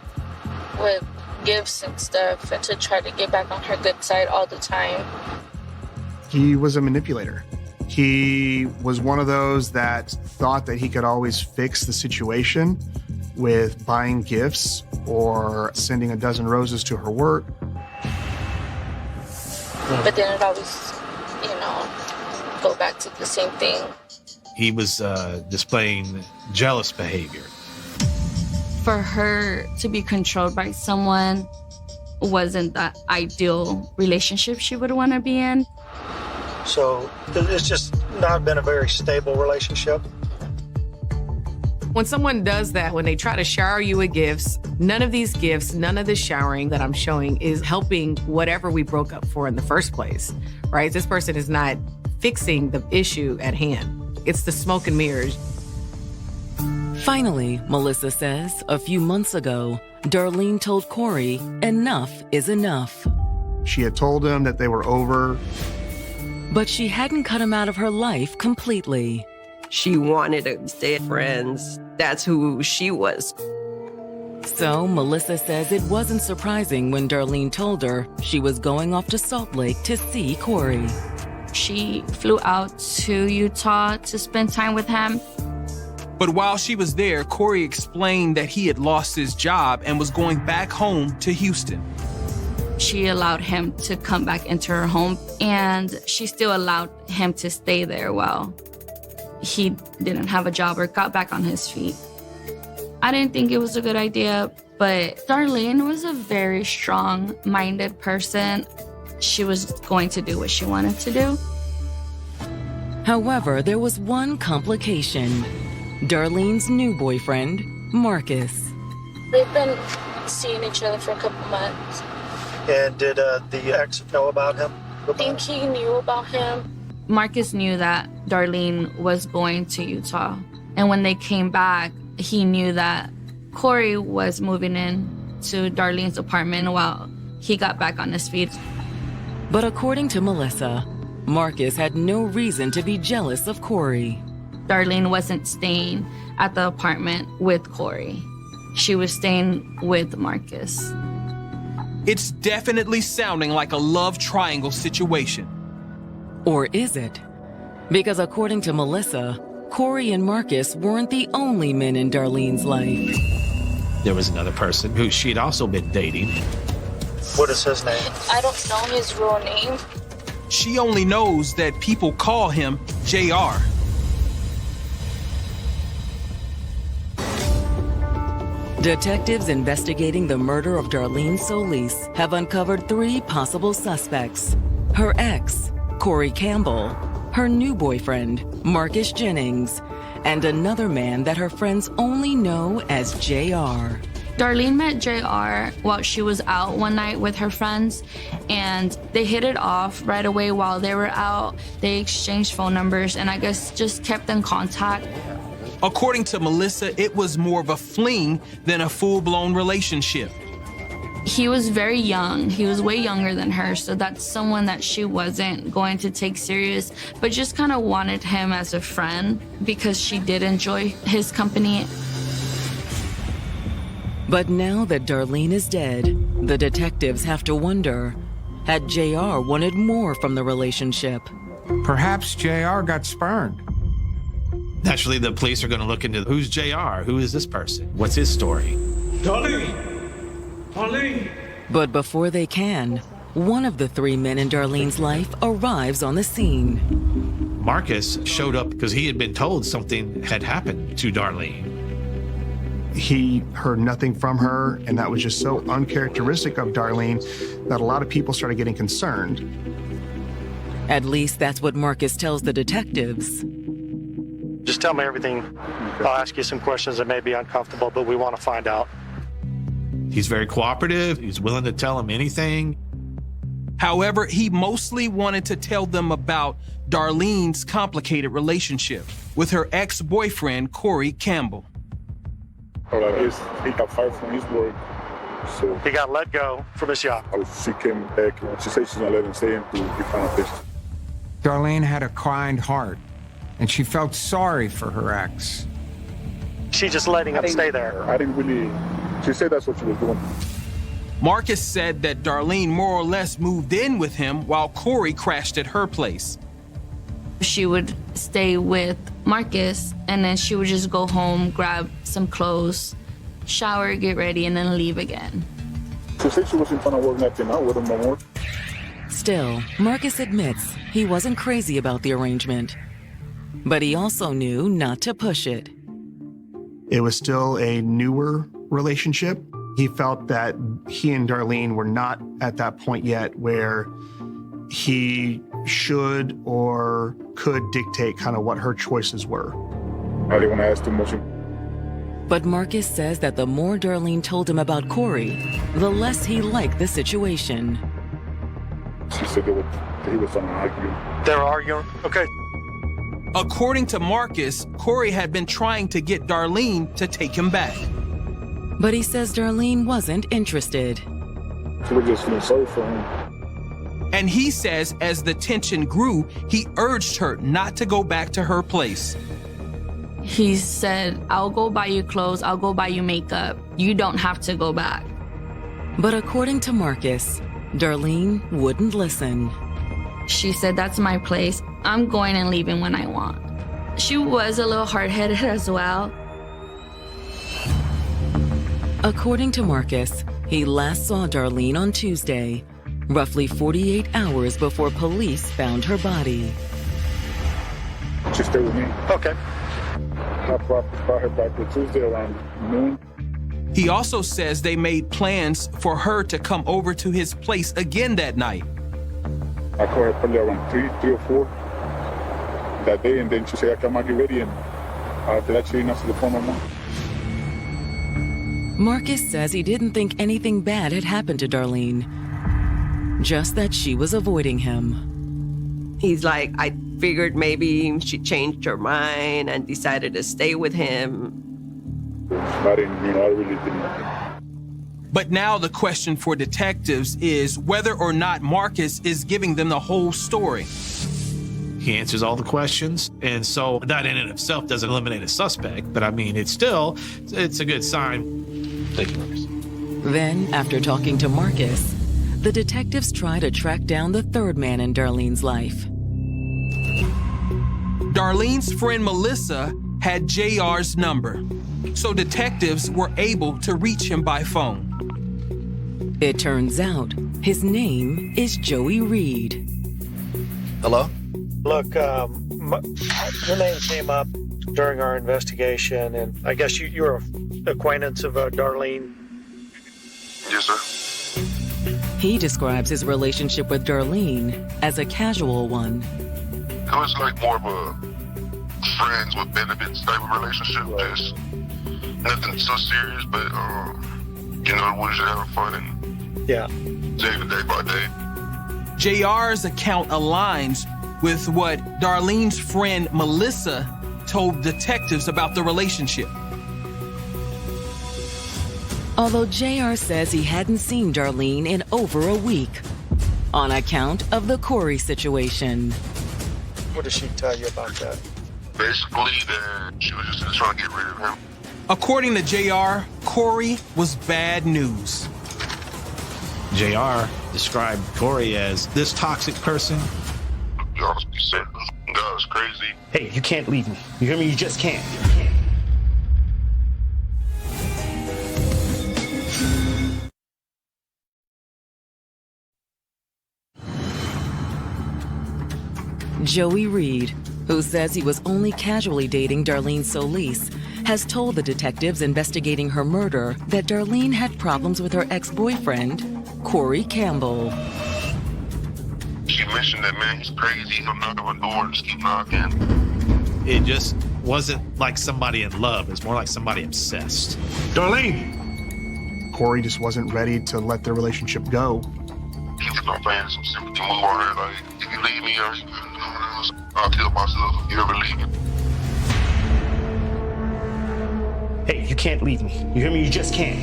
with gifts and stuff to try to get back on her good side all the time. He was a manipulator. He was one of those that thought that he could always fix the situation with buying gifts or sending a dozen roses to her work. But then it always, go back to the same thing. He was displaying jealous behavior. For her to be controlled by someone wasn't the ideal relationship she would want to be in. So it's just not been a very stable relationship. When someone does that, when they try to shower you with gifts, none of these gifts, none of the showering that I'm showing is helping whatever we broke up for in the first place, right? This person is not fixing the issue at hand. It's the smoke and mirrors. Finally, Melissa says, a few months ago, Darlene told Corey enough is enough. She had told him that they were over. But she hadn't cut him out of her life completely. She wanted to stay friends. That's who she was. So Melissa says it wasn't surprising when Darlene told her she was going off to Salt Lake to see Corey. She flew out to Utah to spend time with him. But while she was there, Corey explained that he had lost his job and was going back home to Houston. She allowed him to come back into her home, and she still allowed him to stay there while he didn't have a job or got back on his feet. I didn't think it was a good idea, but Darlene was a very strong-minded person. She was going to do what she wanted to do. However, there was one complication. Darlene's new boyfriend, Marcus. They've been seeing each other for a couple months. And did the ex know about him? I think he knew about him. Marcus knew that Darlene was going to Utah. And when they came back, he knew that Corey was moving in to Darlene's apartment while he got back on his feet. But according to Melissa, Marcus had no reason to be jealous of Corey. Darlene wasn't staying at the apartment with Corey. She was staying with Marcus. It's definitely sounding like a love triangle situation. Or is it? Because according to Melissa, Corey and Marcus weren't the only men in Darlene's life. There was another person who she'd also been dating. What is his name? I don't know his real name. She only knows that people call him JR. Detectives investigating the murder of Darlene Solis have uncovered 3 possible suspects. Her ex, Corey Campbell, her new boyfriend, Marcus Jennings, and another man that her friends only know as JR. Darlene met JR while she was out one night with her friends, and they hit it off right away while they were out. They exchanged phone numbers and I guess just kept in contact. According to Melissa, it was more of a fling than a full-blown relationship. He was very young. He was way younger than her, so that's someone that she wasn't going to take serious, but just kind of wanted him as a friend because she did enjoy his company. But now that Darlene is dead, the detectives have to wonder, had JR wanted more from the relationship? Perhaps JR got spurned. Naturally, the police are going to look into who's JR? Who is this person? What's his story? Darlene! Darlene! But before they can, one of the 3 men in Darlene's life arrives on the scene. Marcus showed up because he had been told something had happened to Darlene. He heard nothing from her, and that was just so uncharacteristic of Darlene that a lot of people started getting concerned. At least that's what Marcus tells the detectives. Just tell me everything. I'll ask you some questions that may be uncomfortable, but we want to find out. He's very cooperative. He's willing to tell him anything. However, he mostly wanted to tell them about Darlene's complicated relationship with her ex-boyfriend, Corey Campbell. He got fired from his work, so he got let go from his job. She came back and she said she's gonna let him stay until he found a fix. Darlene had a kind heart, and she felt sorry for her ex. She just letting him stay there. I didn't really. She said that's what she was doing. Marcus said that Darlene more or less moved in with him while Corey crashed at her place. She would stay with Marcus, and then she would just go home, grab some clothes, shower, get ready, and then leave again. She said she wasn't trying to work nothing out with him no more. Still, Marcus admits he wasn't crazy about the arrangement. But he also knew not to push it. It was still a newer relationship. He felt that he and Darlene were not at that point yet where he should or could dictate kind of what her choices were. I didn't want to ask too much. But Marcus says that the more Darlene told him about Corey, the less he liked the situation. She said that he was trying to argue. They're arguing? Okay. According to Marcus, Corey had been trying to get Darlene to take him back. But he says Darlene wasn't interested. She was just feeling sorry for him. And he says as the tension grew, he urged her not to go back to her place. He said, I'll go buy you clothes, I'll go buy you makeup. You don't have to go back. But according to Marcus, Darlene wouldn't listen. She said, that's my place. I'm going and leaving when I want. She was a little hard-headed as well. According to Marcus, he last saw Darlene on Tuesday, roughly 48 hours before police found her body. She stayed with me. Okay. I brought her back to Tuesday around noon. He also says they made plans for her to come over to his place again that night. I called her probably around 3 or 4 that day, and then she said, "Come on, get ready." And after that, she didn't answer the phone no more. Marcus says he didn't think anything bad had happened to Darlene, just that she was avoiding him. He's like, I figured maybe she changed her mind and decided to stay with him. I really didn't. But now the question for detectives is whether or not Marcus is giving them the whole story. He answers all the questions, and so that in and of itself doesn't eliminate a suspect, but I mean, it's a good sign. Thank you, Marcus. Then, after talking to Marcus, the detectives try to track down the third man in Darlene's life. Darlene's friend Melissa had JR's number, so detectives were able to reach him by phone. It turns out his name is Joey Reed. Hello? Look, your name came up during our investigation, and I guess you're an acquaintance of Darlene. Yes, sir. He describes his relationship with Darlene as a casual one. It was like more of a friends with benefits type of relationship. Just nothing so serious, but we're just having fun and day by day. JR's account aligns with what Darlene's friend Melissa told detectives about the relationship. Although JR says he hadn't seen Darlene in over a week on account of the Corey situation. What did she tell you about that? Basically, that she was just trying to get rid of him. According to JR, Corey was bad news. JR described Corey as this toxic person. Y'all be sick. God, it's crazy. Hey, you can't leave me. You hear me? You just can't. Joey Reed, who says he was only casually dating Darlene Solis, has told the detectives investigating her murder that Darlene had problems with her ex-boyfriend, Corey Campbell. She mentioned that, man, he's crazy. He'll knock on the door and just keep knocking. It just wasn't like somebody in love. It's more like somebody obsessed. Darlene! Corey just wasn't ready to let their relationship go. He kept on playing some sympathy move on her, like, if you leave me, I'll kill myself if you ever leave me. Hey, you can't leave me. You hear me? You just can't.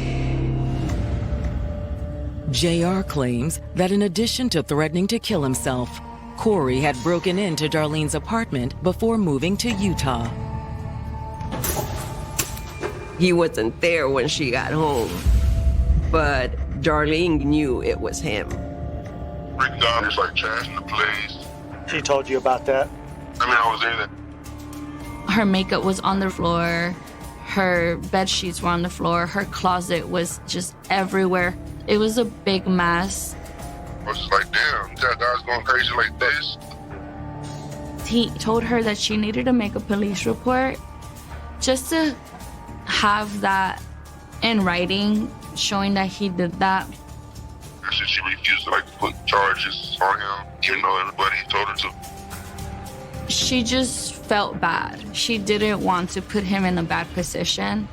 JR claims that in addition to threatening to kill himself, Corey had broken into Darlene's apartment before moving to Utah. He wasn't there when she got home, but Darlene knew it was him. Breaking down, just like trashing the place. She told you about that? I mean, I was there. Her makeup was on the floor. Her bed sheets were on the floor. Her closet was just everywhere. It was a big mess. I was just like, damn, that guy's going crazy like this. He told her that she needed to make a police report just to have that in writing showing that he did that. She refused to put charges on him, even though everybody told her to. She just felt bad. She didn't want to put him in a bad position.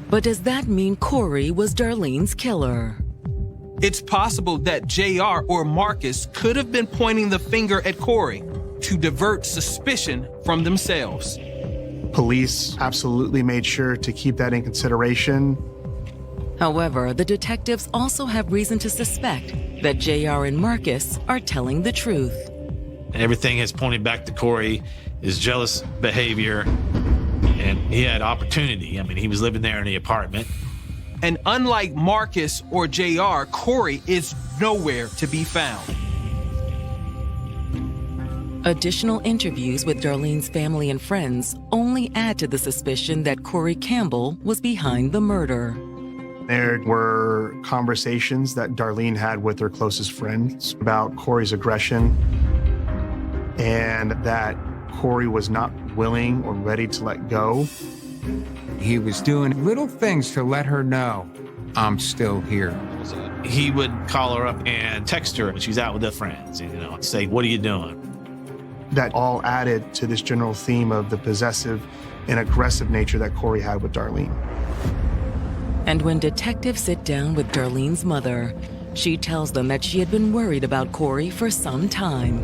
But does that mean Corey was Darlene's killer? It's possible that JR or Marcus could have been pointing the finger at Corey to divert suspicion from themselves. Police absolutely made sure to keep that in consideration. However, the detectives also have reason to suspect that JR and Marcus are telling the truth. Everything has pointed back to Corey, his jealous behavior, and he had opportunity. I mean, he was living there in the apartment. And unlike Marcus or JR, Corey is nowhere to be found. Additional interviews with Darlene's family and friends only add to the suspicion that Corey Campbell was behind the murder. There were conversations that Darlene had with her closest friends about Corey's aggression, and that Corey was not willing or ready to let go. He was doing little things to let her know, I'm still here. He would call her up and text her when she's out with her friends, say, what are you doing? That all added to this general theme of the possessive and aggressive nature that Corey had with Darlene. And when detectives sit down with Darlene's mother, she tells them that she had been worried about Corey for some time.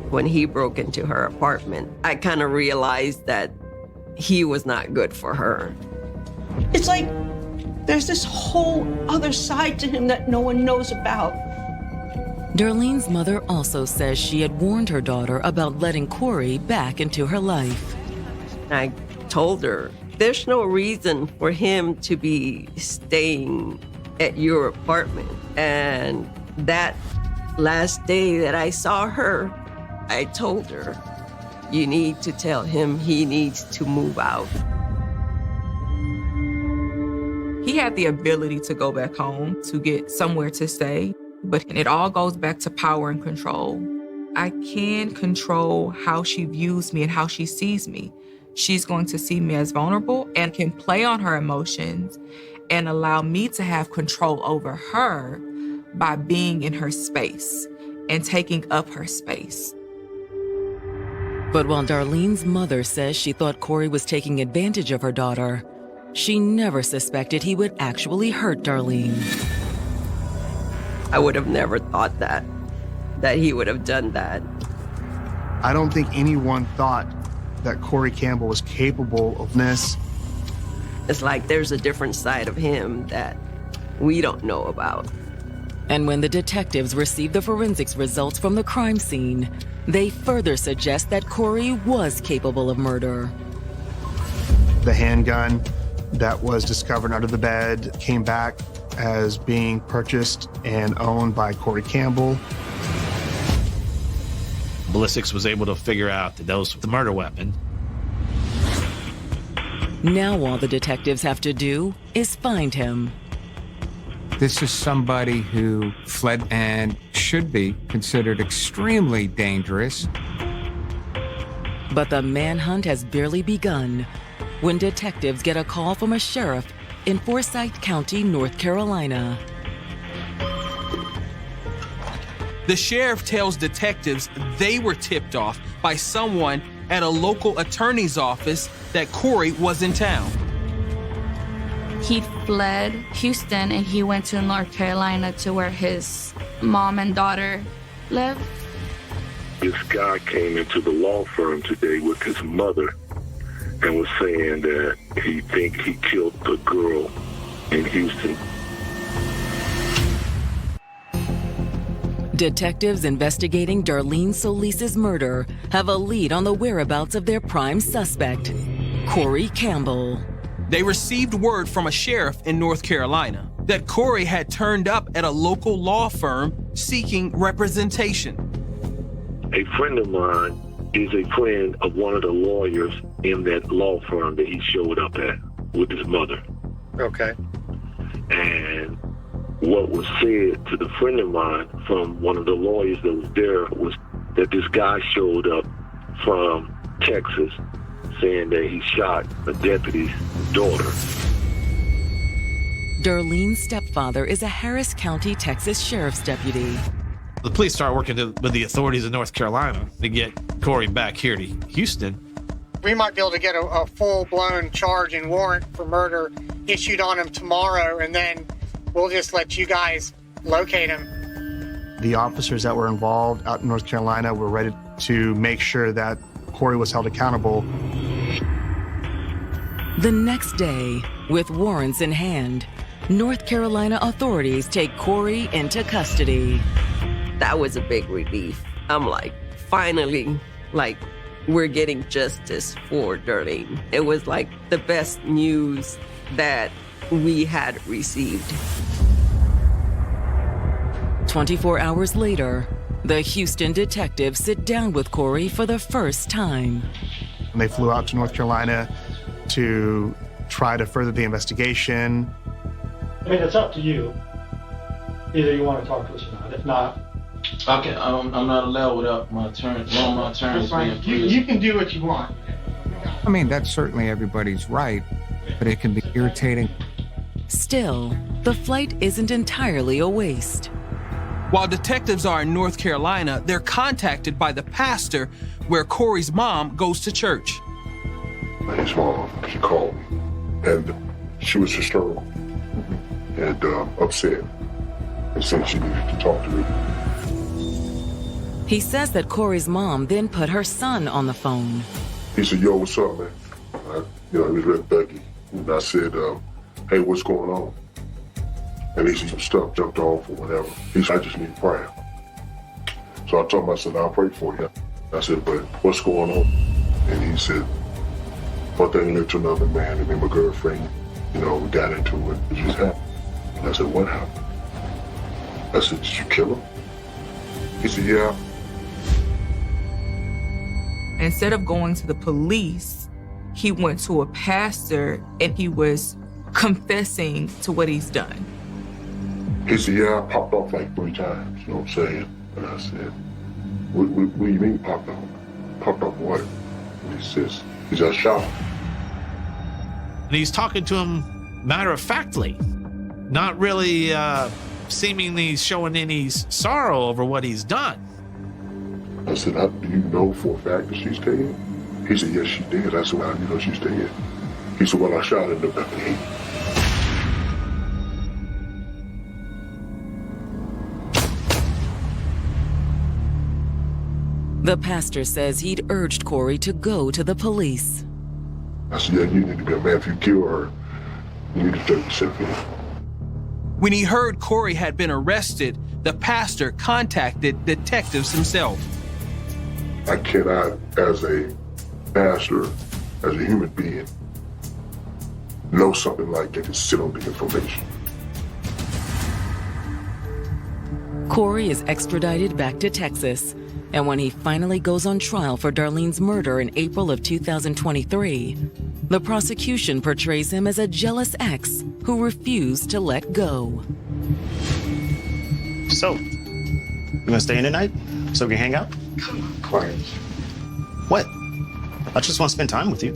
When he broke into her apartment, I kind of realized that he was not good for her. It's like there's this whole other side to him that no one knows about. Darlene's mother also says she had warned her daughter about letting Corey back into her life. I told her, there's no reason for him to be staying at your apartment. And that last day that I saw her, I told her, you need to tell him he needs to move out. He had the ability to go back home, to get somewhere to stay, but it all goes back to power and control. I can control how she views me and how she sees me. She's going to see me as vulnerable and can play on her emotions and allow me to have control over her by being in her space and taking up her space. But while Darlene's mother says she thought Corey was taking advantage of her daughter, she never suspected he would actually hurt Darlene. I would have never thought that he would have done that. I don't think anyone thought that Corey Campbell was capable of this. It's like there's a different side of him that we don't know about. And when the detectives received the forensics results from the crime scene, they further suggest that Corey was capable of murder. The handgun that was discovered under the bed came back as being purchased and owned by Corey Campbell. Ballistics was able to figure out that that was the murder weapon. Now all the detectives have to do is find him. This is somebody who fled and should be considered extremely dangerous. But the manhunt has barely begun when detectives get a call from a sheriff in Forsyth County, North Carolina. The sheriff tells detectives they were tipped off by someone at a local attorney's office that Corey was in town. He fled Houston and he went to North Carolina to where his mom and daughter live. This guy came into the law firm today with his mother and was saying that he think he killed the girl in Houston. Detectives investigating Darlene Solis's murder have a lead on the whereabouts of their prime suspect, Corey Campbell. They received word from a sheriff in North Carolina that Corey had turned up at a local law firm seeking representation. A friend of mine is a friend of one of the lawyers in that law firm that he showed up at with his mother. Okay. And what was said to the friend of mine from one of the lawyers that was there was that this guy showed up from Texas saying that he shot a deputy's daughter. Darlene's stepfather is a Harris County, Texas sheriff's deputy. The police start working with the authorities in North Carolina to get Corey back here to Houston. We might be able to get a full-blown charge and warrant for murder issued on him tomorrow, and then we'll just let you guys locate him. The officers that were involved out in North Carolina were ready to make sure that Corey was held accountable. The next day, with warrants in hand, North Carolina authorities take Corey into custody. That was a big relief. I'm like, finally, like, we're getting justice for Darlene. It was like the best news that we had received. 24 hours later, the Houston detectives sit down with Corey for the first time. They flew out to North Carolina to try to further the investigation. I mean, it's up to you. Either you want to talk to us or not. If not, okay, I'm not allowed without my attorney. One of my attorneys being you can do what you want. I mean, that's certainly everybody's right, but it can be irritating. Still, the flight isn't entirely a waste. While detectives are in North Carolina, they're contacted by the pastor where Corey's mom goes to church. His mom, she called me, and she was hysterical and upset, and said she needed to talk to me. He says that Corey's mom then put her son on the phone. He said, "Yo, what's up, man?" He was real Becky, and I said, "Hey, what's going on?" And he said, "Some stuff jumped off or whatever." He said, "I just need prayer." So I told him, I said, "I'll pray for you." I said, "But what's going on?" And he said, "One thing led to another, man, and then my girlfriend, we got into it. It just happened." And I said, "What happened?" I said, "Did you kill him?" He said, "Yeah." Instead of going to the police, he went to a pastor and he was confessing to what he's done. He said, "Yeah, I popped off like 3 times, you know what I'm saying?" And I said, what do you mean popped off? Popped off what? And he says, "He just shot him." And he's talking to him matter-of-factly, not really seemingly showing any sorrow over what he's done. I said, "Do you know for a fact that she's dead?" He said, "Yes, she did." I said, "Well, how do you know she's dead?" He said, "Well, I shot her in the back of the head." The pastor says he'd urged Corey to go to the police. I said, "Yeah, you need to be a man. If you kill her, you need to take yourself in." When he heard Corey had been arrested, the pastor contacted detectives himself. I cannot, as a pastor, as a human being, know something like that and sit on the information. Corey is extradited back to Texas, and when he finally goes on trial for Darlene's murder in April of 2023, the prosecution portrays him as a jealous ex who refused to let go. So, you gonna stay in tonight so we can hang out? Quiet. What? I just want to spend time with you.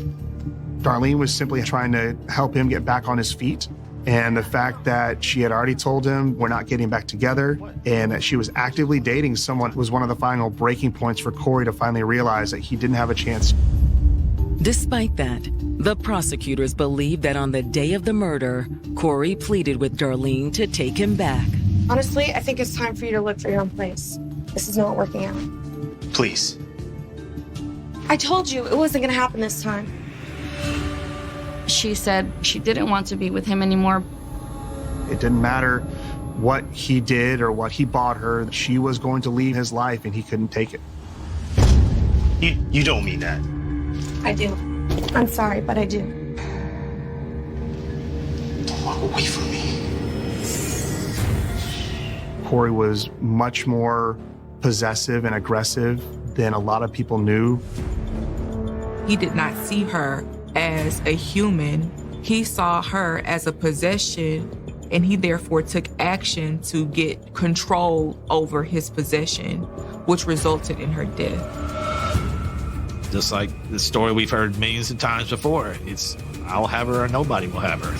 Darlene was simply trying to help him get back on his feet. And the fact that she had already told him we're not getting back together and that she was actively dating someone was one of the final breaking points for Corey to finally realize that he didn't have a chance. Despite that, the prosecutors believe that on the day of the murder, Corey pleaded with Darlene to take him back. Honestly, I think it's time for you to look for your own place. This is not working out. Please. I told you it wasn't gonna happen this time. She said she didn't want to be with him anymore. It didn't matter what he did or what he bought her. She was going to leave his life and he couldn't take it. You don't mean that. I do. I'm sorry, but I do. Don't walk away from me. Corey was much more possessive and aggressive than a lot of people knew. He did not see her as a human. He saw her as a possession, and he therefore took action to get control over his possession, which resulted in her death. Just like the story we've heard millions of times before. It's, I'll have her or nobody will have her.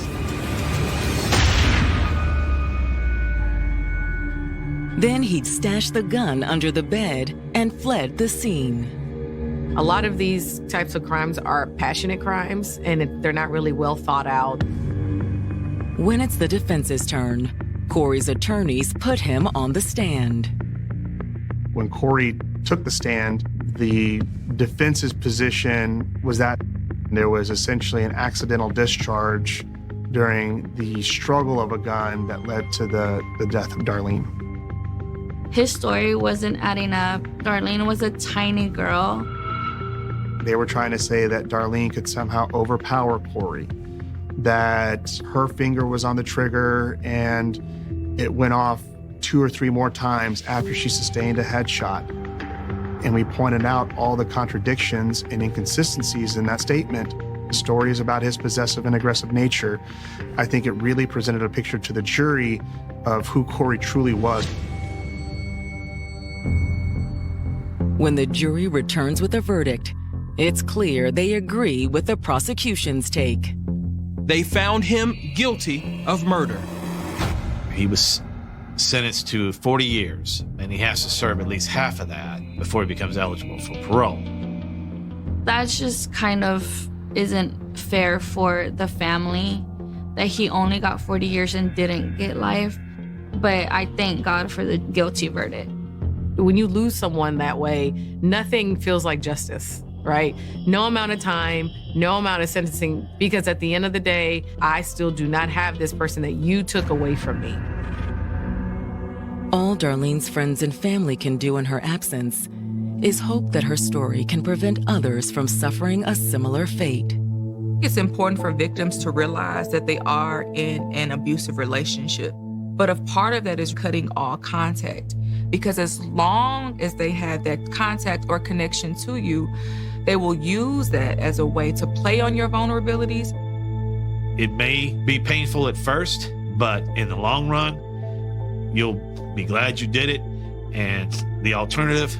Then he'd stashed the gun under the bed and fled the scene. A lot of these types of crimes are passionate crimes, and they're not really well thought out. When it's the defense's turn, Corey's attorneys put him on the stand. When Corey took the stand, the defense's position was that there was essentially an accidental discharge during the struggle of a gun that led to the death of Darlene. His story wasn't adding up. Darlene was a tiny girl. They were trying to say that Darlene could somehow overpower Corey, that her finger was on the trigger and it went off 2 or 3 more times after she sustained a headshot. And we pointed out all the contradictions and inconsistencies in that statement. Stories about his possessive and aggressive nature. I think it really presented a picture to the jury of who Corey truly was. When the jury returns with a verdict, it's clear they agree with the prosecution's take. They found him guilty of murder. He was sentenced to 40 years, and he has to serve at least half of that before he becomes eligible for parole. That's just kind of isn't fair for the family that he only got 40 years and didn't get life. But I thank God for the guilty verdict. When you lose someone that way, nothing feels like justice, right? No amount of time, no amount of sentencing, because at the end of the day, I still do not have this person that you took away from me. All Darlene's friends and family can do in her absence is hope that her story can prevent others from suffering a similar fate. It's important for victims to realize that they are in an abusive relationship. But a part of that is cutting all contact, because as long as they have that contact or connection to you, they will use that as a way to play on your vulnerabilities. It may be painful at first, but in the long run, you'll be glad you did it. And the alternative